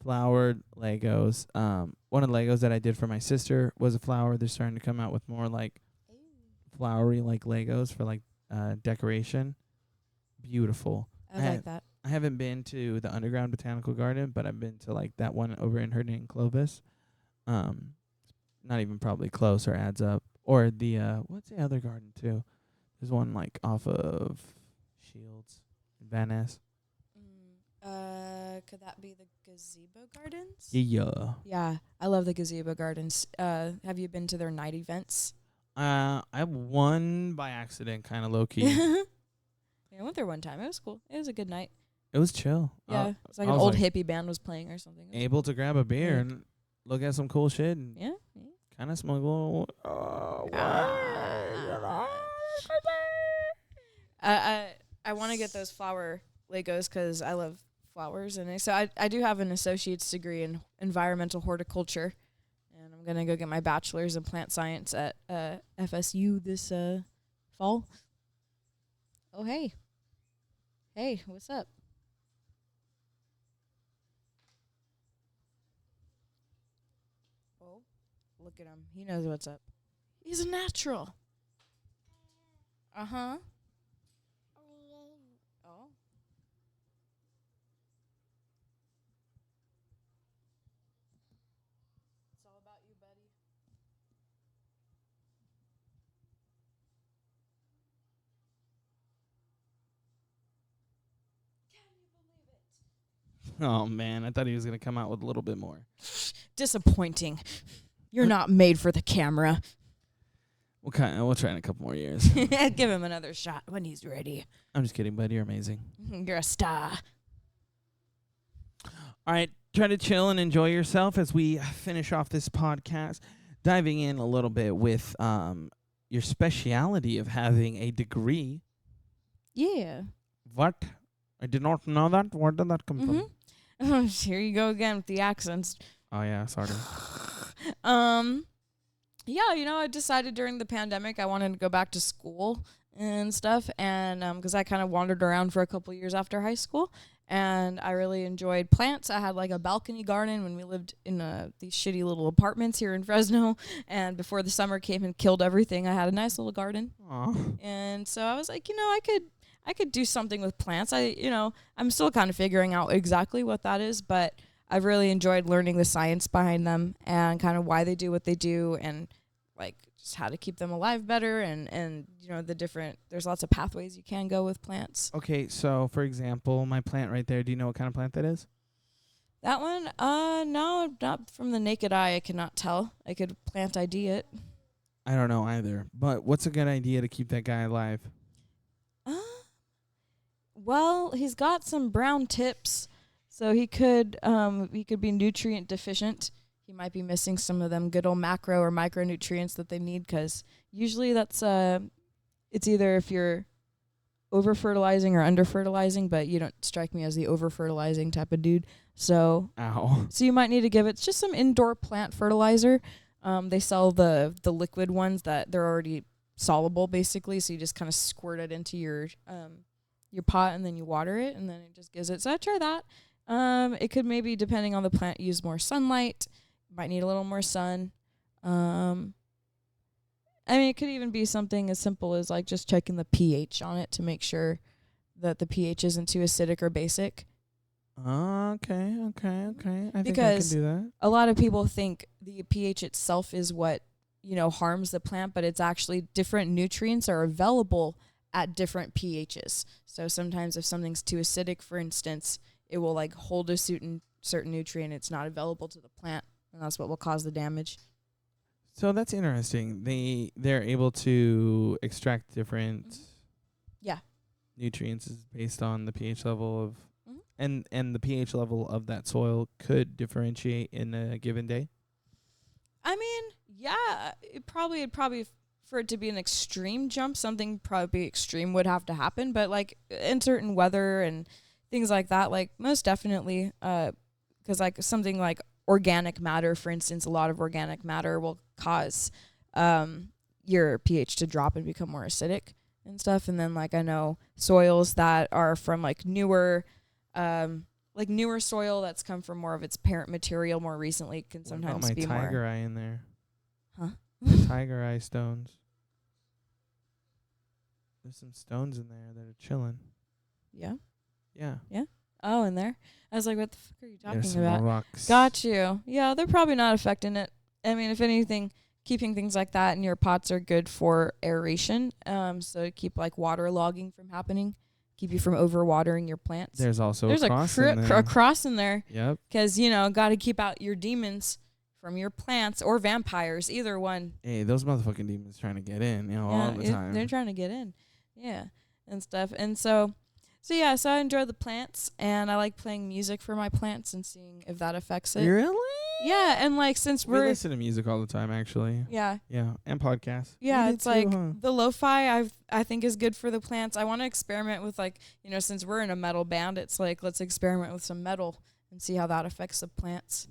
flowered Legos. One of the Legos that I did for my sister was a flower. They're starting to come out with more like flowery like Legos for like decoration. Beautiful. I like that. I haven't been to the underground botanical garden, but I've been to like that one over in Herndon and Clovis. Not even probably close or adds up. Or the what's the other garden too? There's one like off of Shields, Van Ness. Could that be the gazebo gardens? Yeah. Yeah, I love the gazebo gardens. Have you been to their night events? I won by accident, kind of low key. Yeah, I went there one time. It was cool. It was a good night. It was chill. Yeah, it's like I an was old like hippie band was playing or something. Able to grab a beer and look at some cool shit and Yeah. kind of smuggle. I want to get those flower Legos because I love flowers, and so I do have an associate's degree in environmental horticulture, and I'm gonna go get my bachelor's in plant science at FSU this fall. Oh hey, what's up? Oh, look at him. He knows what's up. He's a natural. Uh-huh. Oh. It's all about you, buddy. Can you believe it? Oh man, I thought he was gonna come out with a little bit more. Disappointing. You're not made for the camera. We'll try in a couple more years. Give him another shot when he's ready. I'm just kidding, bud. You're amazing. You're a star. All right, try to chill and enjoy yourself as we finish off this podcast, diving in a little bit with your speciality of having a degree. Yeah. What? I did not know that. Where did that come from? Here you go again with the accents. Oh yeah, sorry. Yeah, I decided during the pandemic I wanted to go back to school and stuff, and because I kind of wandered around for a couple years after high school, and I really enjoyed plants. I had like a balcony garden when we lived in these shitty little apartments here in Fresno, and before the summer came and killed everything, I had a nice little garden. Aww. And so I was like, I could do something with plants. I'm still kind of figuring out exactly what that is, but I've really enjoyed learning the science behind them and kind of why they do what they do, and like just how to keep them alive better, and there's lots of pathways you can go with plants. Okay, so for example, my plant right there, do you know what kind of plant that is? That one, no, not from the naked eye. I cannot tell. I could plant ID it. I don't know either, but what's a good idea to keep that guy alive? Well, he's got some brown tips, so he could be nutrient deficient. He might be missing some of them good old macro or micronutrients that they need, because usually that's it's either if you're over fertilizing or under fertilizing, but you don't strike me as the over fertilizing type of dude. So you might need to give it just some indoor plant fertilizer. They sell the liquid ones that they're already soluble basically, so you just kind of squirt it into your pot and then you water it and then it just gives it. So I try that. It could maybe, depending on the plant, use more sunlight. Might need a little more sun. It could even be something as simple as like just checking the pH on it to make sure that the pH isn't too acidic or basic. Okay. I think I can do that. A lot of people think the pH itself is what, harms the plant, but it's actually different nutrients are available at different pHs. So sometimes if something's too acidic, for instance, it will like hold a certain nutrient. It's not available to the plant, and that's what will cause the damage. So that's interesting. They're able to extract different nutrients based on the pH level of and the pH level of that soil could differentiate in a given day. It'd probably for it to be an extreme jump, something probably extreme would have to happen, but like in certain weather and things like that, like most definitely, because like something like organic matter, for instance, a lot of organic matter will cause your pH to drop and become more acidic and stuff. And then like I know soils that are from like newer soil that's come from more of its parent material more recently can sometimes be more. My tiger eye in there. Huh? The tiger eye stones. There's some stones in there that are chilling. Yeah. Yeah. Oh, in there. I was like, what the fuck are you There's talking some about? rocks. Got you. Yeah, they're probably not affecting it. I mean, if anything, keeping things like that in your pots are good for aeration. So to keep like water logging from happening, keep you from overwatering your plants. There's also There's a cross in there. a cross in there. Yep. Because, you know, got to keep out your demons from your plants or vampires, either one. Hey, those motherfucking demons trying to get in, all the time. They're trying to get in. Yeah. And stuff. And so I enjoy the plants, and I like playing music for my plants and seeing if that affects it. Really? Yeah. And like, since We listen to music all the time, actually. Yeah. Yeah, and podcasts. Yeah, You it's do like too, huh? the lo-fi I think is good for the plants. I want to experiment with, like, you know, since we're in a metal band, it's like, let's experiment with some metal and see how that affects the plants.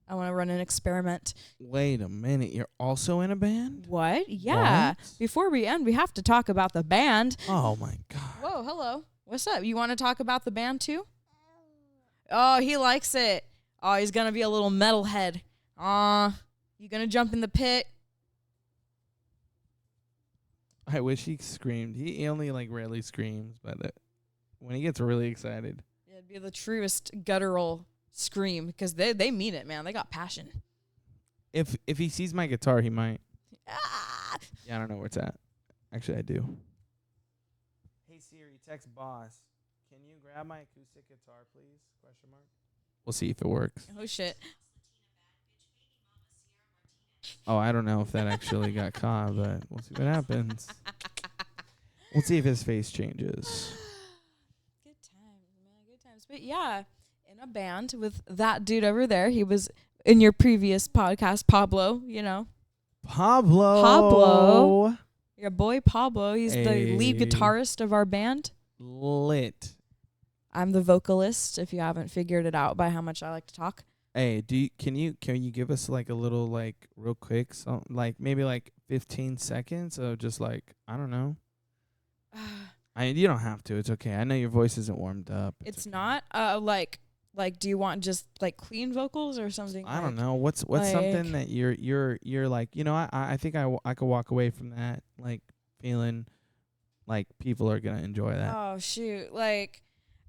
I want to run an experiment. Wait a minute, you're also in a band? What? Yeah. What? Before we end, we have to talk about the band. Oh my god. Whoa, hello. What's up? You want to talk about the band too? Oh, he likes it. Oh, he's going to be a little metalhead. You going to jump in the pit? I wish he screamed. He only like rarely screams, but when he gets really excited. It'd be the truest guttural scream because they mean it, man. They got passion. If he sees my guitar, he might. Ah! Yeah, I don't know where it's at. Actually, I do. Hey Siri, text boss. Can you grab my acoustic guitar, please? Question mark. We'll see if it works. Oh shit. Oh, I don't know if that actually got caught, but we'll see what happens. We'll see if his face changes. Good times, man. Good times. But yeah, in a band with that dude over there. He was in your previous podcast, Pablo, you know. Pablo. Your boy Pablo. He's the lead guitarist of our band. Lit. I'm the vocalist, if you haven't figured it out by how much I like to talk. Hey, can you give us like a little like real quick like maybe like 15 seconds of just like I don't know. You don't have to. It's okay. I know your voice isn't warmed up. It's okay. Not like do you want just like clean vocals or something? I don't know. What's something that you're like, you know, I think I could walk away from that like feeling like people are going to enjoy that. Oh shoot. Like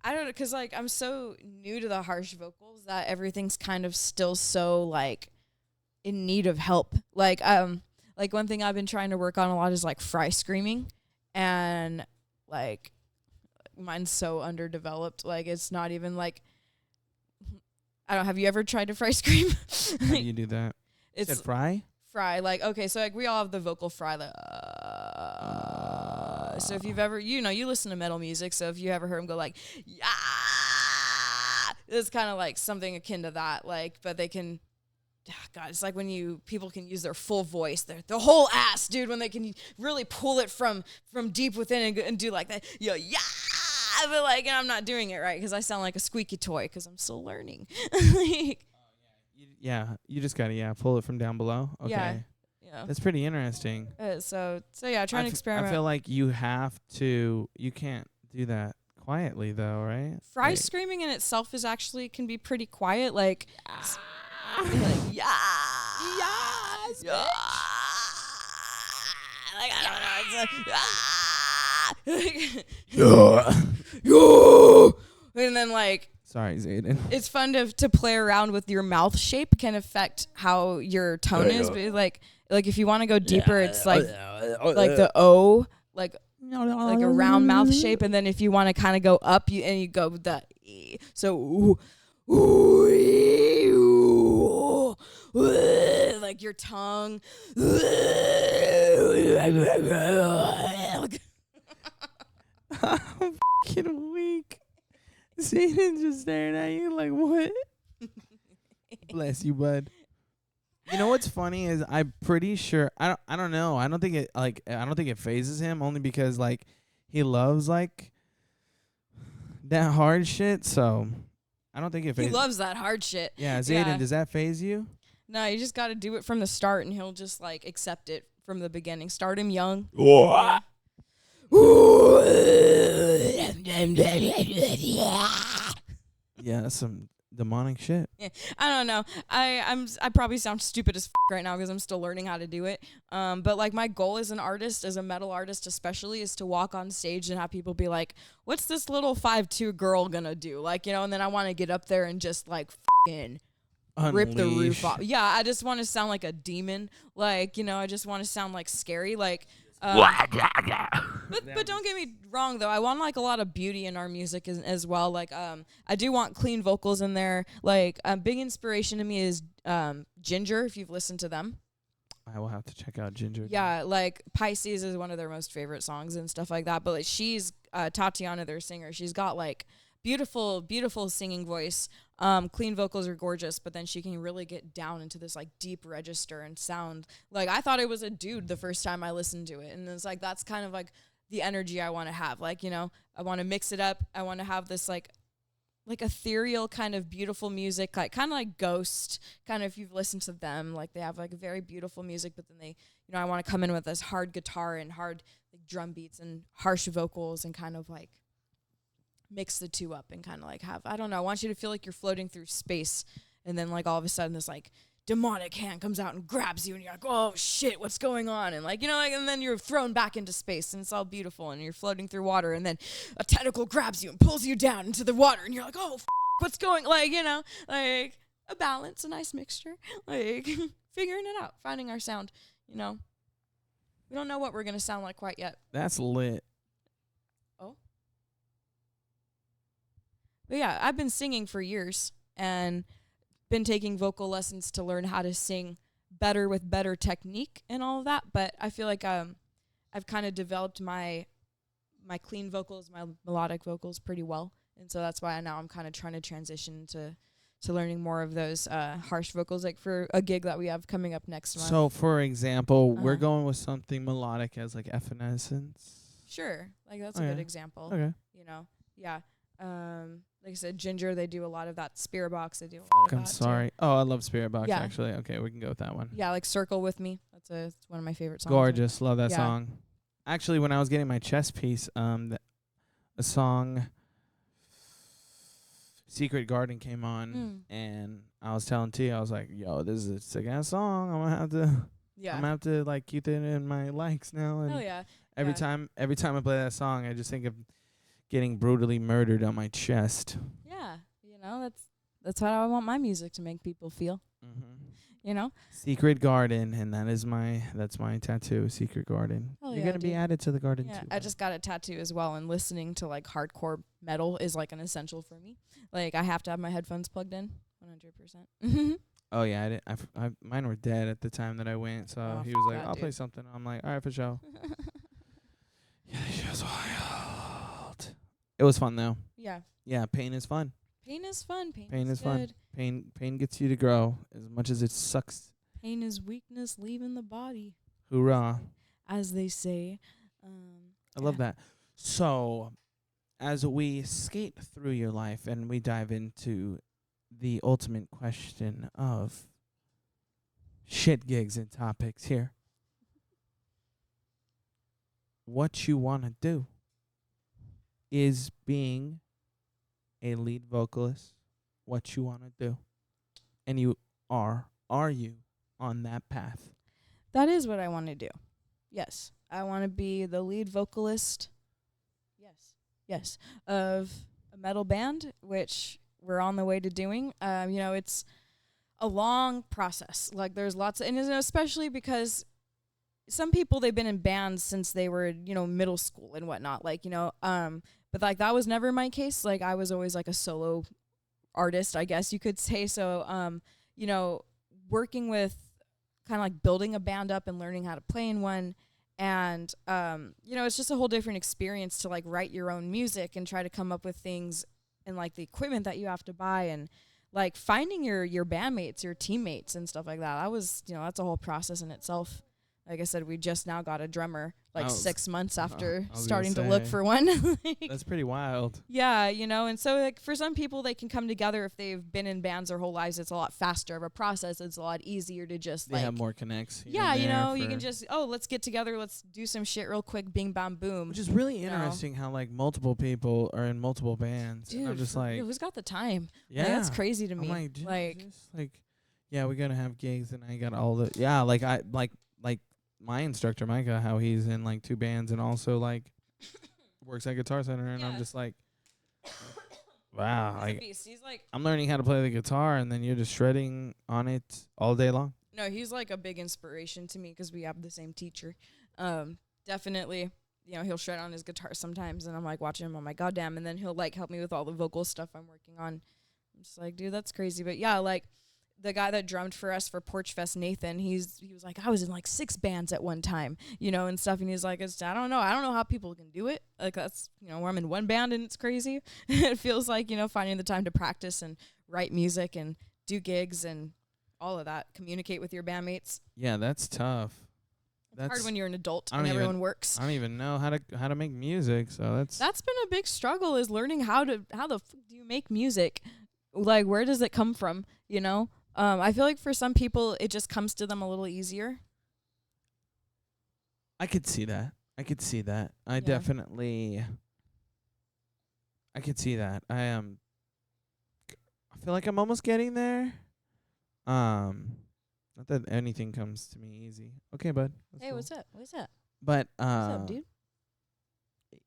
I don't know, cause like I'm so new to the harsh vocals that everything's kind of still so like in need of help. Like one thing I've been trying to work on a lot is like fry screaming, and like mine's so underdeveloped. Like it's not even like I don't. Have you ever tried to fry scream? How do you do that? It's you said fry. Fry. Like okay, so like we all have the vocal fry. Like, so if you've ever, you know, you listen to metal music, so if you ever heard them go like, yeah, it's kind of like something akin to that. Like, but they can, God, it's like when people can use their full voice, the whole ass, dude, when they can really pull it from deep within and do like that, yeah. But like, and I'm not doing it right because I sound like a squeaky toy because I'm still learning. Like, yeah, you just gotta pull it from down below. Okay. Yeah. That's pretty interesting. So yeah, trying to experiment. I feel like you can't do that quietly though, right? Fry screaming in itself can be pretty quiet. Like, like yeah, yes, yeah. Like I don't know, it's like yeah, and then like. Sorry, Zayden. It's fun to play around with your mouth shape. Can affect how your tone is. But like if you want to go deeper, it's like the O, like a round mouth shape. And then if you want to kind of go up, you go with the E. So like your tongue. I'm fucking weak. Zayden's just staring at you like, what? Bless you, bud. You know what's funny is I'm pretty sure I don't know. I don't think it phases him only because like he loves like that hard shit. So I don't think it phases. He loves that hard shit. Yeah, Zayden, does that phase you? No, you just got to do it from the start, and he'll just like accept it from the beginning. Start him young. Yeah, some demonic shit. Yeah, I don't know. I probably sound stupid as right now because I'm still learning how to do it. But like my goal as an artist, as a metal artist especially, is to walk on stage and have people be like, "What's this little 5'2" girl gonna do?" Like, you know, and then I want to get up there and just like rip the roof off. Yeah, I just want to sound like a demon. Like, you know, I just want to sound like scary. Like. But don't get me wrong though. I want like a lot of beauty in our music as well. Like I do want clean vocals in there. Like big inspiration to me is Ginger. If you've listened to them, I will have to check out Ginger. Yeah, like Pisces is one of their most favorite songs and stuff like that. But like she's Tatiana, their singer. She's got like beautiful singing voice. Clean vocals are gorgeous, but then she can really get down into this like deep register and sound like I thought it was a dude the first time I listened to it. And it's like that's kind of like the energy I want to have. Like, you know, I want to mix it up. I want to have this like ethereal kind of beautiful music, like kind of like Ghost, kind of if you've listened to them, like they have like very beautiful music, but then they, you know, I want to come in with this hard guitar and hard like drum beats and harsh vocals and kind of like mix the two up and kind of like have, I don't know, I want you to feel like you're floating through space and then like all of a sudden this like demonic hand comes out and grabs you and you're like, oh shit, what's going on? And like, you know, like, and then you're thrown back into space and it's all beautiful and you're floating through water and then a tentacle grabs you and pulls you down into the water and you're like, oh, what's going, like, you know, like a balance, a nice mixture, like figuring it out, finding our sound, you know. We don't know what we're going to sound like quite yet. That's lit. But yeah, I've been singing for years and been taking vocal lessons to learn how to sing better with better technique and all of that. But I feel like I've kind of developed my clean vocals, my melodic vocals pretty well. And so that's why now I'm kind of trying to transition to learning more of those harsh vocals, like for a gig that we have coming up next month. So, for example, we're going with something melodic as like Evanescence. Sure. Like that's a good example. Okay. You know? Yeah. Like I said, Ginger, they do a lot of that. Spirit Box, they do a lot of that. I'm sorry. Too. Oh, I love Spirit Box, Yeah. actually. Okay, we can go with that one. Yeah, like Circle With Me. It's one of my favorite songs. Gorgeous. Love that Yeah. song. Actually, when I was getting my chest piece, a song Secret Garden came on, and I was telling T, I was like, yo, this is a sick-ass song. I'm gonna have to like keep it in my likes now. And hell yeah. every time I play that song, I just think of getting brutally murdered on my chest. Yeah, you know, that's how I want my music to make people feel. You know, Secret Garden, and that's my tattoo, Secret Garden. Hell You're yeah, gonna be dude. added to the garden Yeah, too. I just got a tattoo as well, and listening to like hardcore metal is like an essential for me. Like I have to have my headphones plugged in, 100%. Oh yeah, mine were dead at the time that I went, so he was like, "I'll play something." I'm like, "All right, for sure." Yeah, that was wild. It was fun though. Yeah. Yeah, pain is fun. Pain is fun. Pain is fun. good. Pain gets you to grow as much as it sucks. Pain is weakness leaving the body, Hoorah! as they say. I love that. So, as we skate through your life and we dive into the ultimate question of shit gigs and topics here, what you want to do is being a lead vocalist what you want to do, and you are you on that path? That is what I want to do. Yes. I want to be the lead vocalist. Yes. Of a metal band, which we're on the way to doing. You know, it's a long process. Like there's lots of, and especially because some people, they've been in bands since they were, you know, middle school and whatnot. Like, you know, but like that was never my case. Like I was always like a solo artist, I guess you could say. So, you know, working with kind of like building a band up and learning how to play in one. And, you know, it's just a whole different experience to like write your own music and try to come up with things and like the equipment that you have to buy and like finding your bandmates, your teammates and stuff like that. You know, that's a whole process in itself. like I said, we just now got a drummer, like 6 months after I was starting to gonna look say. for one. That's pretty wild. Yeah, you know, and so like for some people they can come together if they've been in bands their whole lives. It's a lot faster of a process. It's a lot easier to just They have more connects. here yeah, and you there know, you can for- just let's get together, let's do some shit real quick, bing bam boom. Which is really you know. interesting how like multiple people are in multiple bands. Dude, and I'm just for like, real, who's got the time? yeah, Like, that's crazy to me. I'm like, Like, Jesus, like, yeah, we gotta have gigs, and I got all the like I like my instructor Micah, how he's in like 2 bands and also like works at Guitar Center, and I'm Yeah. just like, wow, he's a like beast. He's like, I'm learning how to play the guitar, and then you're just shredding on it all day long. no, he's like a big inspiration to me because we have the same teacher. Definitely, you know, he'll shred on his guitar sometimes, and I'm like watching him. I'm like, goddamn, and then he'll like help me with all the vocal stuff I'm working on. I'm just like, dude, that's crazy. But yeah, like the guy that drummed for us for Porch Fest, Nathan, he was like, I was in like 6 bands at one time, you know, and stuff. And he's like, I don't know how people can do it. Like that's, you know, where I'm in one band and it's crazy. It feels like, you know, finding the time to practice and write music and do gigs and all of that, communicate with your bandmates. Yeah, that's tough. It's hard when you're an adult I and don't everyone works. I don't even know how to make music, so That's been a big struggle, is learning how the fuck do you make music? Like, where does it come from, you know? I feel like for some people it just comes to them a little easier. I could see that. I Yeah. Definitely I could see that. I feel like I'm almost getting there. Not that anything comes to me easy. Okay, bud. That's Hey, cool. what's up? What's up? But What's up, dude?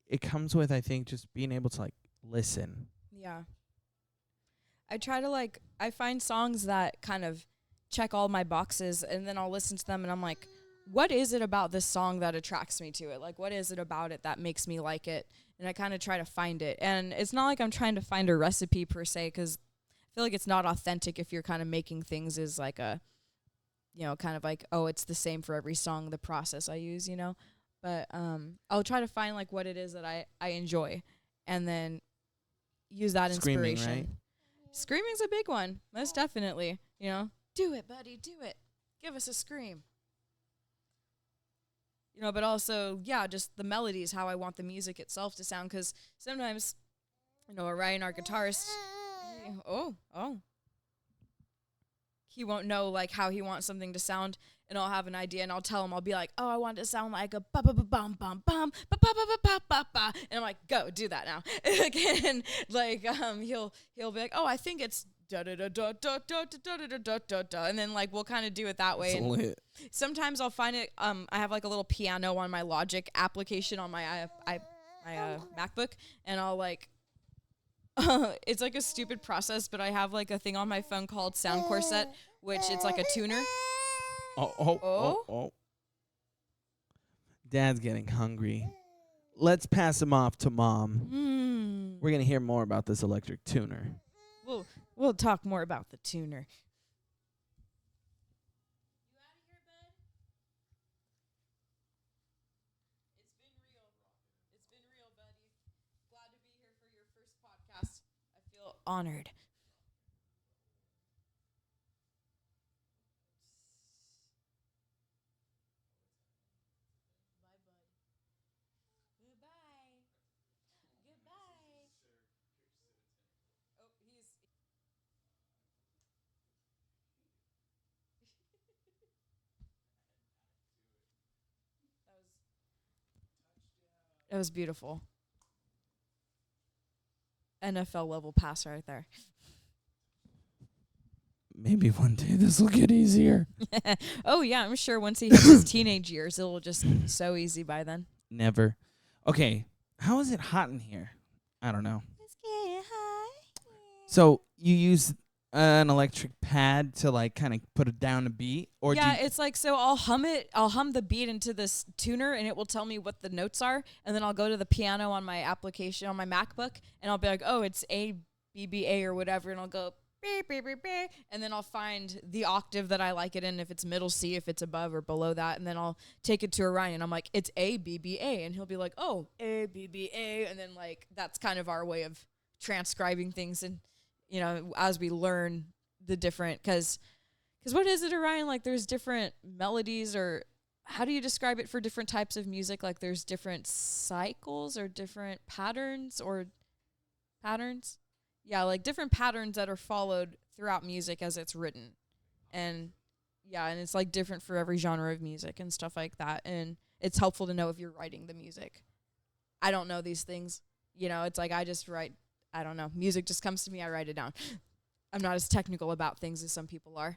it comes with, I think, just being able to like listen. Yeah. I try to I find songs that kind of check all my boxes, and then I'll listen to them and I'm like, what is it about this song that attracts me to it? Like, what is it about it that makes me like it? And I kind of try to find it. And it's not like I'm trying to find a recipe per se, because I feel like it's not authentic if you're kind of making things as like a, you know, kind of like, oh, it's the same for every song, the process I use, you know? But I'll try to find like what it is that I enjoy, and then use that Screaming, inspiration. right? Screaming's a big one, most definitely. You know, do it, buddy, do it. Give us a scream. You know, but also, yeah, just the melodies, how I want the music itself to sound. Because sometimes, you know, Orion, our guitarist, he won't know like how he wants something to sound, and I'll have an idea and I'll tell him, I'll be like, oh, I want it to sound like a ba ba ba bum bum bum ba ba ba ba ba ba, and I'm like, go do that now. Again, like he'll be like, oh, I think it's da da da da da da da da da da da, and then like we'll kind of do it that way. It's And lit. sometimes I'll find it. I have like a little piano on my Logic application on my MacBook, and I'll like. It's like a stupid process, but I have like a thing on my phone called Sound Corset, which it's like a tuner. Oh. Dad's getting hungry. Let's pass him off to Mom. We're gonna hear more about this electric tuner. We'll talk more about the tuner. You out of here, bud? It's been real, buddy. Glad to be here for your first podcast. I feel honored. Bye, bud. Goodbye. Goodbye. Oh, he's. That was beautiful. NFL level pass right there. Maybe one day this will get easier. Oh yeah, I'm sure once he hits his teenage years, it'll just be so easy by then. Never. Okay, how is it hot in here? I don't know. Let's get high. So you use an electric pad to like kind of put it down a beat, or Yeah, do you, it's like, so I'll hum the beat into this tuner, and it will tell me what the notes are, and then I'll go to the piano on my application on my MacBook, and I'll be like, oh, it's A, B, B, A, or whatever, and I'll go beep, beep, beep, beep, and then I'll find the octave that I like it in, if it's middle C, if it's above or below that, and then I'll take it to Orion, and I'm like, it's A, B, B, A, and he'll be like, oh, A, B, B, A, and then like that's kind of our way of transcribing things, and you know, as we learn the different, because what is it, Orion? Like, there's different melodies, or how do you describe it for different types of music? Like there's different cycles or different patterns or patterns? Yeah, like different patterns that are followed throughout music as it's written. And yeah, and it's like different for every genre of music and stuff like that. And it's helpful to know if you're writing the music. I don't know these things. You know, it's like I just write, I don't know. Music just comes to me, I write it down. I'm not as technical about things as some people are.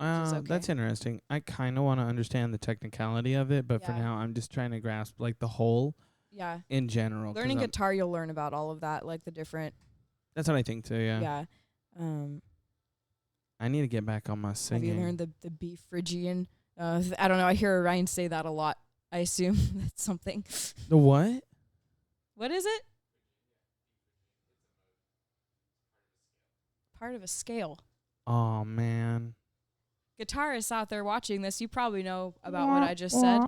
Okay. That's interesting. I kind of want to understand the technicality of it, but for Yeah. now, I'm just trying to grasp like the whole Yeah. in general. 'cause Learning guitar, you'll learn about all of that, like the different. That's what I think too. Yeah. Yeah. I need to get back on my singing. Have you learned the B Phrygian? I don't know. I hear Ryan say that a lot. I assume that's something. The what? What is it? Part of a scale. Oh man. Guitarists out there watching this, you probably know about what I just said.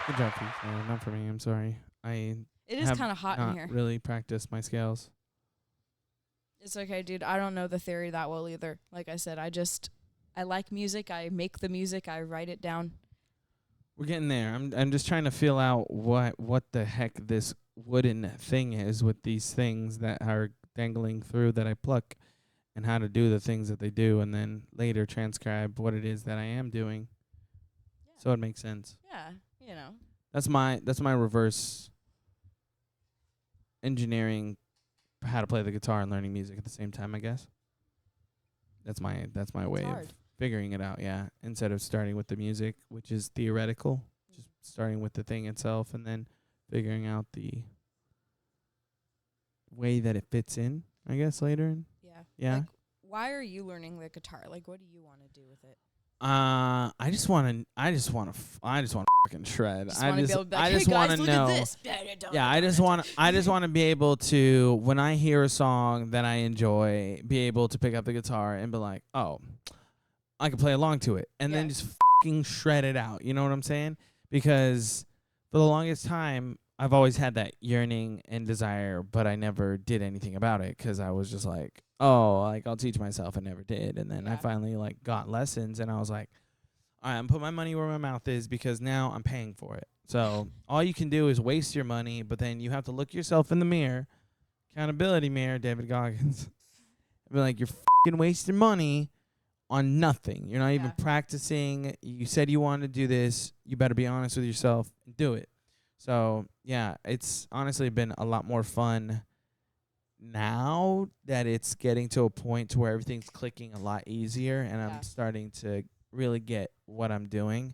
Good job, Pete. No, not for me. I'm sorry. It is kind of hot in here. Really practiced my scales. It's okay, dude. I don't know the theory that well either. Like I said, I like music. I make the music. I write it down. We're getting there. I'm just trying to feel out what the heck this wooden thing is with these things that are dangling through that I pluck, and how to do the things that they do, and then later transcribe what it is that I am doing. Yeah. So it makes sense. Yeah, you know. That's my reverse engineering how to play the guitar and learning music at the same time, I guess. That's my way of figuring it out, yeah. Instead of starting with the music, which is theoretical, just starting with the thing itself and then figuring out the way that it fits in, I guess, later. Yeah. Yeah. Like, why are you learning the guitar? Like, what do you want to do with it? I just want to fucking shred. I just want to know. Yeah, I just want to be able to, when I hear a song that I enjoy, be able to pick up the guitar and be like, oh, I can play along to it, and then just fucking shred it out. You know what I'm saying? Because for the longest time, I've always had that yearning and desire, but I never did anything about it because I was just like, oh, like I'll teach myself. I never did. And then I finally like got lessons, and I was like, all right, I'm putting my money where my mouth is because now I'm paying for it. So all you can do is waste your money, but then you have to look yourself in the mirror, accountability mirror, David Goggins, and be like, you're fucking wasting money on nothing. You're not even practicing. You said you wanted to do this. You better be honest with yourself and do it. So, yeah, it's honestly been a lot more fun now that it's getting to a point to where everything's clicking a lot easier, and I'm starting to really get what I'm doing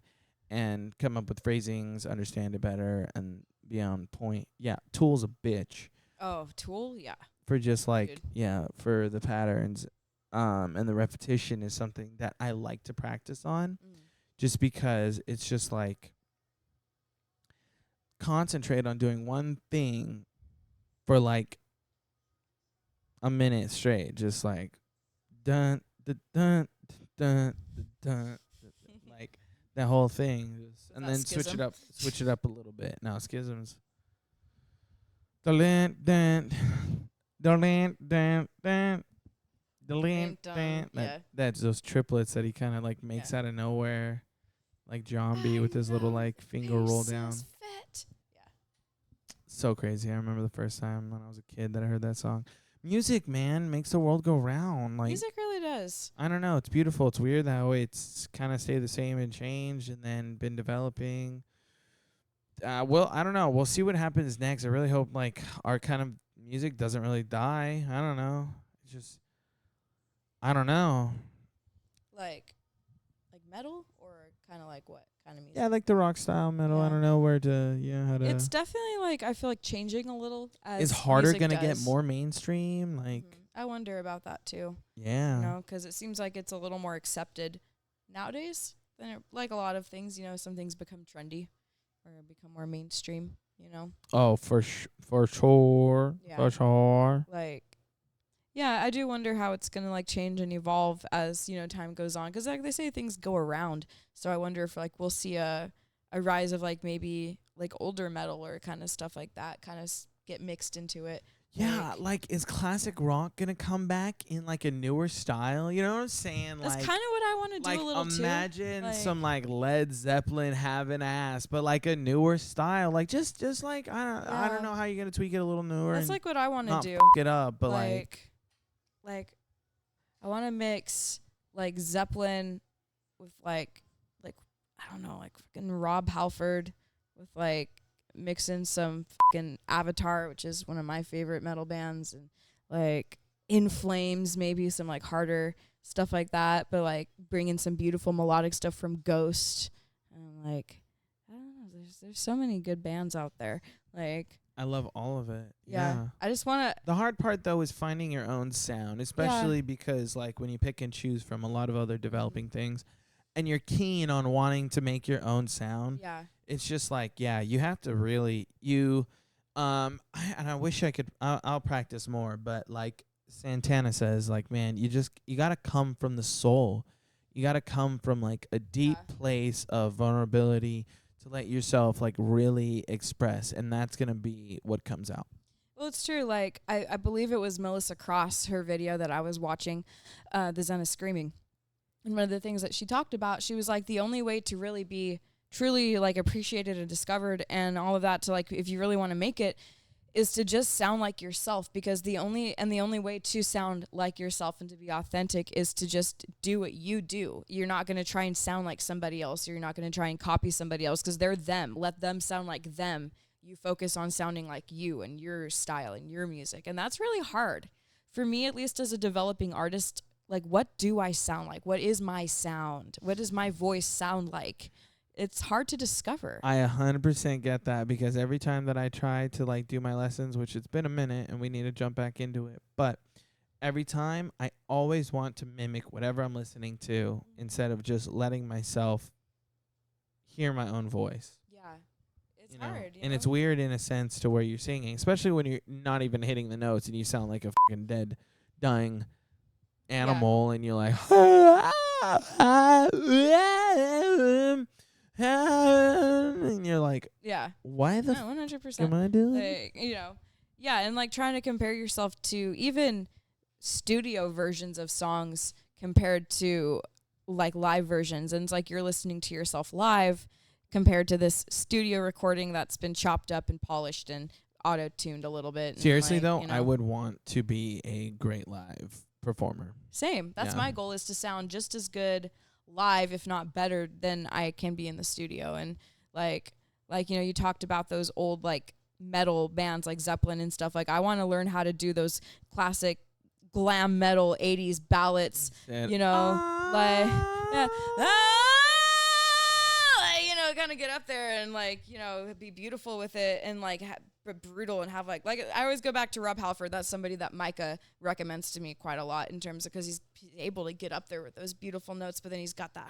and come up with phrasings, understand it better, and be on point. Yeah, Tool's a bitch. Oh, Tool? Yeah. For just like, for the patterns. And the repetition is something that I like to practice on just because it's just like concentrate on doing one thing for like a minute straight. Just like dun dun dun dun dun, dun like that whole thing. And then switch it up a little bit. Now schisms. Dun dun dun dun dun. That's those triplets that he kind of like makes out of nowhere, like John B with his little like finger roll down. So crazy. I remember the first time when I was a kid that I heard that song. Music, man, makes the world go round. Like, music really does. I don't know. It's beautiful. It's weird that way it's kind of stayed the same and changed and then been developing. Well, I don't know. We'll see what happens next. I really hope like our kind of music doesn't really die. I don't know. It's just, I don't know. Like metal or kind of like what kind of music? Yeah, like the rock style metal. I don't know where to, how to. It's definitely like, I feel like changing a little as is harder music gonna does. get more mainstream? Like, I wonder about that too. Yeah. You know, because it seems like it's a little more accepted nowadays than like a lot of things. You know, some things become trendy or become more mainstream. You know. Oh, for sure. Yeah. For sure. Like, yeah, I do wonder how it's gonna like change and evolve as time goes on. Because like they say, things go around. So I wonder if like we'll see a rise of like maybe like older metal or kind of stuff like that kind of get mixed into it. Yeah, like is classic rock gonna come back in like a newer style? You know what I'm saying? That's Like, kind of what I want to do like a little too. imagine Like, some like Led Zeppelin having ass, but like a newer style. Like just like I don't know how you're gonna tweak it a little newer. that's and like what I want to not do. F it up, but like I want to mix like Zeppelin with like I don't know, like fucking Rob Halford with like mixing some fucking Avatar, which is one of my favorite metal bands, and like In Flames, maybe some like harder stuff like that, but like bringing some beautiful melodic stuff from Ghost, and like I don't know, there's so many good bands out there. Like I love all of it. yeah. I just want to. The hard part though is finding your own sound, especially because like when you pick and choose from a lot of other developing things, and you're keen on wanting to make your own sound. Yeah. It's just like, yeah, you have to really and I wish I could I'll practice more, but like Santana says, like, man, you got to come from the soul. You got to come from like a deep place of vulnerability to let yourself like really express, and that's going to be what comes out. Well, it's true. Like I believe it was Melissa Cross, her video that I was watching, the Zen of Screaming. And one of the things that she talked about, she was like, the only way to really be truly like appreciated and discovered and all of that, to like, if you really want to make it, is to just sound like yourself, because the only way to sound like yourself and to be authentic is to just do what you do. You're not going to try and sound like somebody else. You're not going to try and copy somebody else, because they're them. Let them sound like them. You focus on sounding like you and your style and your music. And that's really hard for me, at least as a developing artist. Like, what do I sound like? What is my sound? What does my voice sound like? It's hard to discover. I 100% get that, because every time that I try to like do my lessons, which it's been a minute and we need to jump back into it, but every time I always want to mimic whatever I'm listening to instead of just letting myself hear my own voice. Yeah. It's hard. And it's weird in a sense to where you're singing, especially when you're not even hitting the notes and you sound like a fucking dead, dying animal, and you're like, and you're like, yeah, why the 100%. am I doing? Like, yeah, and like trying to compare yourself to even studio versions of songs compared to like live versions, and it's like you're listening to yourself live compared to this studio recording that's been chopped up and polished and auto-tuned a little bit. Seriously, and, like, though, I would want to be a great live performer. Same. That's my goal, is to sound just as good live, if not better, than I can be in the studio. And like you talked about those old like metal bands like Zeppelin and stuff. Like, I want to learn how to do those classic glam metal 80s ballads, like kind of get up there and like, be beautiful with it, and like brutal, and have like I always go back to Rob Halford. That's somebody that Micah recommends to me quite a lot, in terms of, because he's able to get up there with those beautiful notes, but then he's got that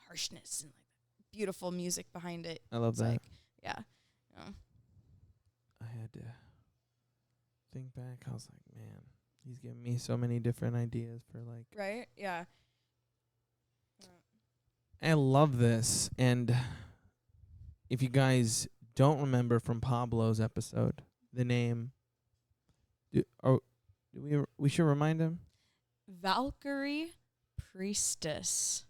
harshness and like beautiful music behind it. I love that. Like, yeah. I had to think back. I was like, man, he's giving me so many different ideas for like. Right? Yeah. I love this. And if you guys don't remember from Pablo's episode, the name, we should remind him? Valkyrie Priestess.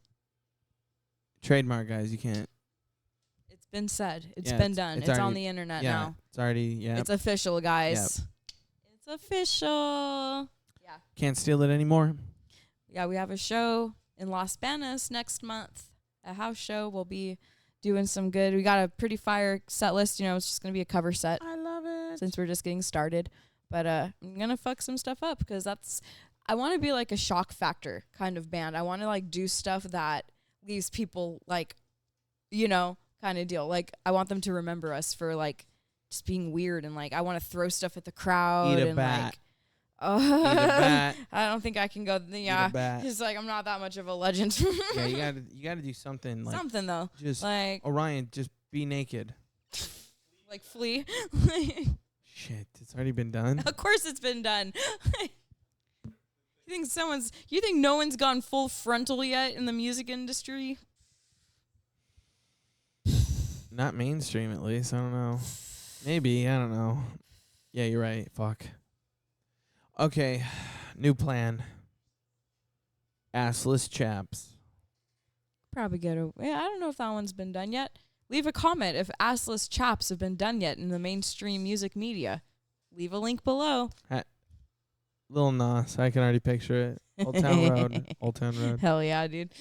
Trademark, guys. You can't. It's been said. It's been done. It's on the internet now. It's already, It's official, guys. Yep. It's official. Yeah. Can't steal it anymore. Yeah, we have a show in Las Banas next month. A house show. We'll be doing some good. We got a pretty fire set list. It's just going to be a cover set. I love it. Since we're just getting started. But I'm going to fuck some stuff up, because I want to be like a shock factor kind of band. I want to like do stuff that leaves people like, kind of deal. Like, I want them to remember us for like just being weird, and like I want to throw stuff at the crowd. Eat a and bat. Like, Eat a bat. I don't think I can go. It's like I'm not that much of a legend. Yeah, you gotta do something like something though. Just like Orion, just be naked. Like flee. Shit, it's already been done. Of course, it's been done. You think no one's gone full frontal yet in the music industry? Not mainstream, at least. I don't know. Maybe, I don't know. Yeah, you're right. Fuck. Okay, new plan. Assless chaps. Probably get a. Yeah, I don't know if that one's been done yet. Leave a comment if assless chaps have been done yet in the mainstream music media. Leave a link below. Lil Nas, I can already picture it. Old Town Road. Old Town Road. Hell yeah, dude.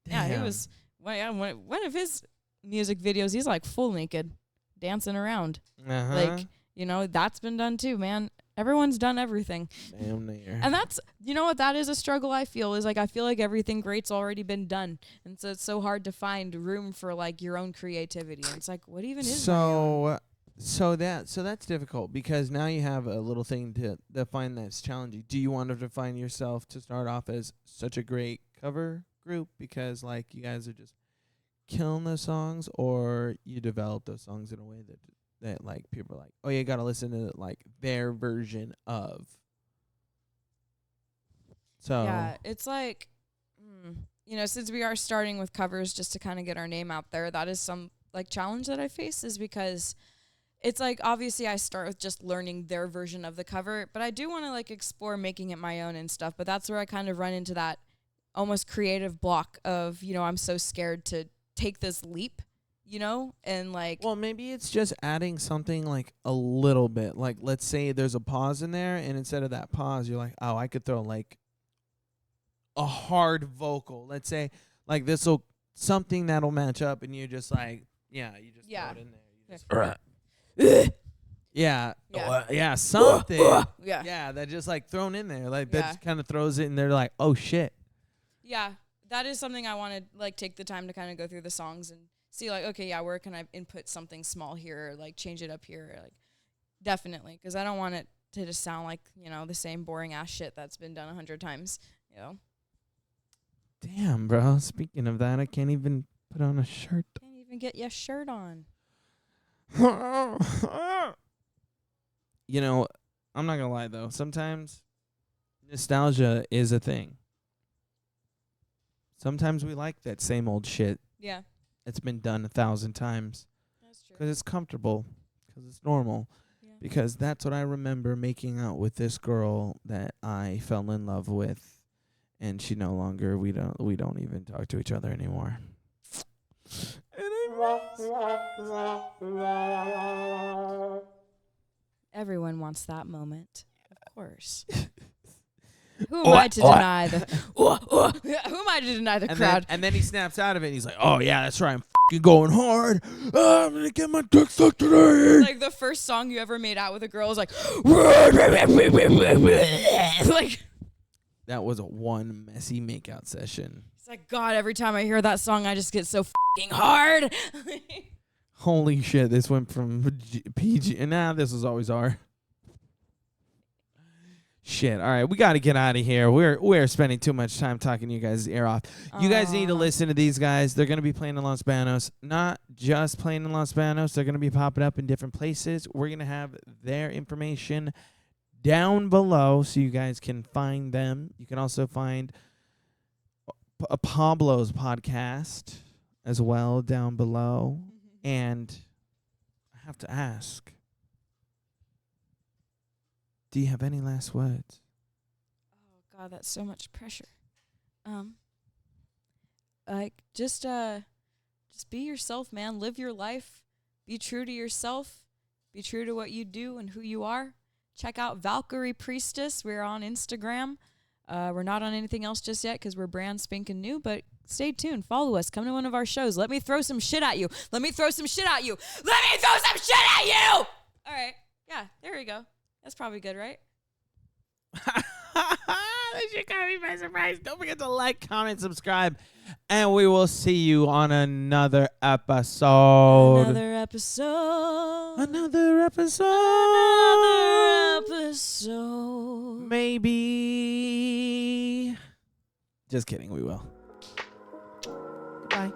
Yeah, he Damn. was. Well, yeah, one of his music videos, he's like full naked, dancing around. Uh-huh. Like, you know, that's been done too, man. Everyone's done everything. Damn near. And that's, you know what, that is a struggle I feel, is like I feel like everything great's already been done. And so it's so hard to find room for like your own creativity. And it's like, what even is my own? So that's difficult because now you have a little thing to define that's challenging. Do you want to define yourself to start off as such a great cover group because like you guys are just killing those songs, or you develop those songs in a way that like people are like, oh, you gotta listen to like their version of. So Yeah, it's like, you know, since we are starting with covers just to kind of get our name out there, that is some like challenge that I face, is because it's like, obviously I start with just learning their version of the cover, but I do want to like explore making it my own and stuff. But that's where I kind of run into that almost creative block of, you know, I'm so scared to take this leap, you know, and like, well, maybe it's just adding something like a little bit. Like, let's say there's a pause in there, and instead of that pause, you're like, oh, I could throw like a hard vocal. Let's say like this'll something that'll match up, and you're just like, yeah, you just throw it in there. You just something. Yeah, that just like thrown in there, like that just kind of throws it, and they're like, oh shit. Yeah, that is something I want to like take the time to kind of go through the songs and see like, okay, yeah, where can I input something small here, or like change it up here, or, like definitely, because I don't want it to just sound like, you know, the same boring ass shit that's been done 100 times, you know. Damn, bro. Speaking of that, I can't even put on a shirt. Can't even get your shirt on. You know, I'm not gonna lie though. Sometimes nostalgia is a thing. Sometimes we like that same old shit. Yeah. It's been done 1,000 times. That's true. Because it's comfortable. Because it's normal. Yeah. Because that's what I remember making out with this girl that I fell in love with, and she no longer. We don't even talk to each other anymore. Everyone wants that moment, of course. Who am I to deny the? Who am I to deny the crowd? And then he snaps out of it. And he's like, "Oh yeah, that's right. I'm fucking going hard. I'm gonna get my dick sucked today." Like the first song you ever made out with a girl was like, like. That was a one messy makeout session. It's like, God, every time I hear that song, I just get so fucking hard. Holy shit! This went from PG, and now this is always R. Shit. All right, we got to get out of here. We're spending too much time talking you guys' ear off. You guys need to listen to these guys. They're going to be playing in Los Banos. Not just playing in Los Banos. They're going to be popping up in different places. We're going to have their information down below so you guys can find them. You can also find Pablo's podcast as well down below. And I have to ask, do you have any last words? Oh God, that's so much pressure. Like just be yourself, man. Live your life. Be true to yourself. Be true to what you do and who you are. Check out Valkyrie Priestess. We're on Instagram. We're not on anything else just yet because we're brand spanking new, but stay tuned. Follow us. Come to one of our shows. Let me throw some shit at you. Let me throw some shit at you. Let me throw some shit at you. All right. Yeah, there we go. That's probably good, right? That shit caught me by surprise. Don't forget to like, comment, subscribe, and we will see you on another episode. Another episode. Another episode. Another episode. Maybe. Just kidding. We will. Bye.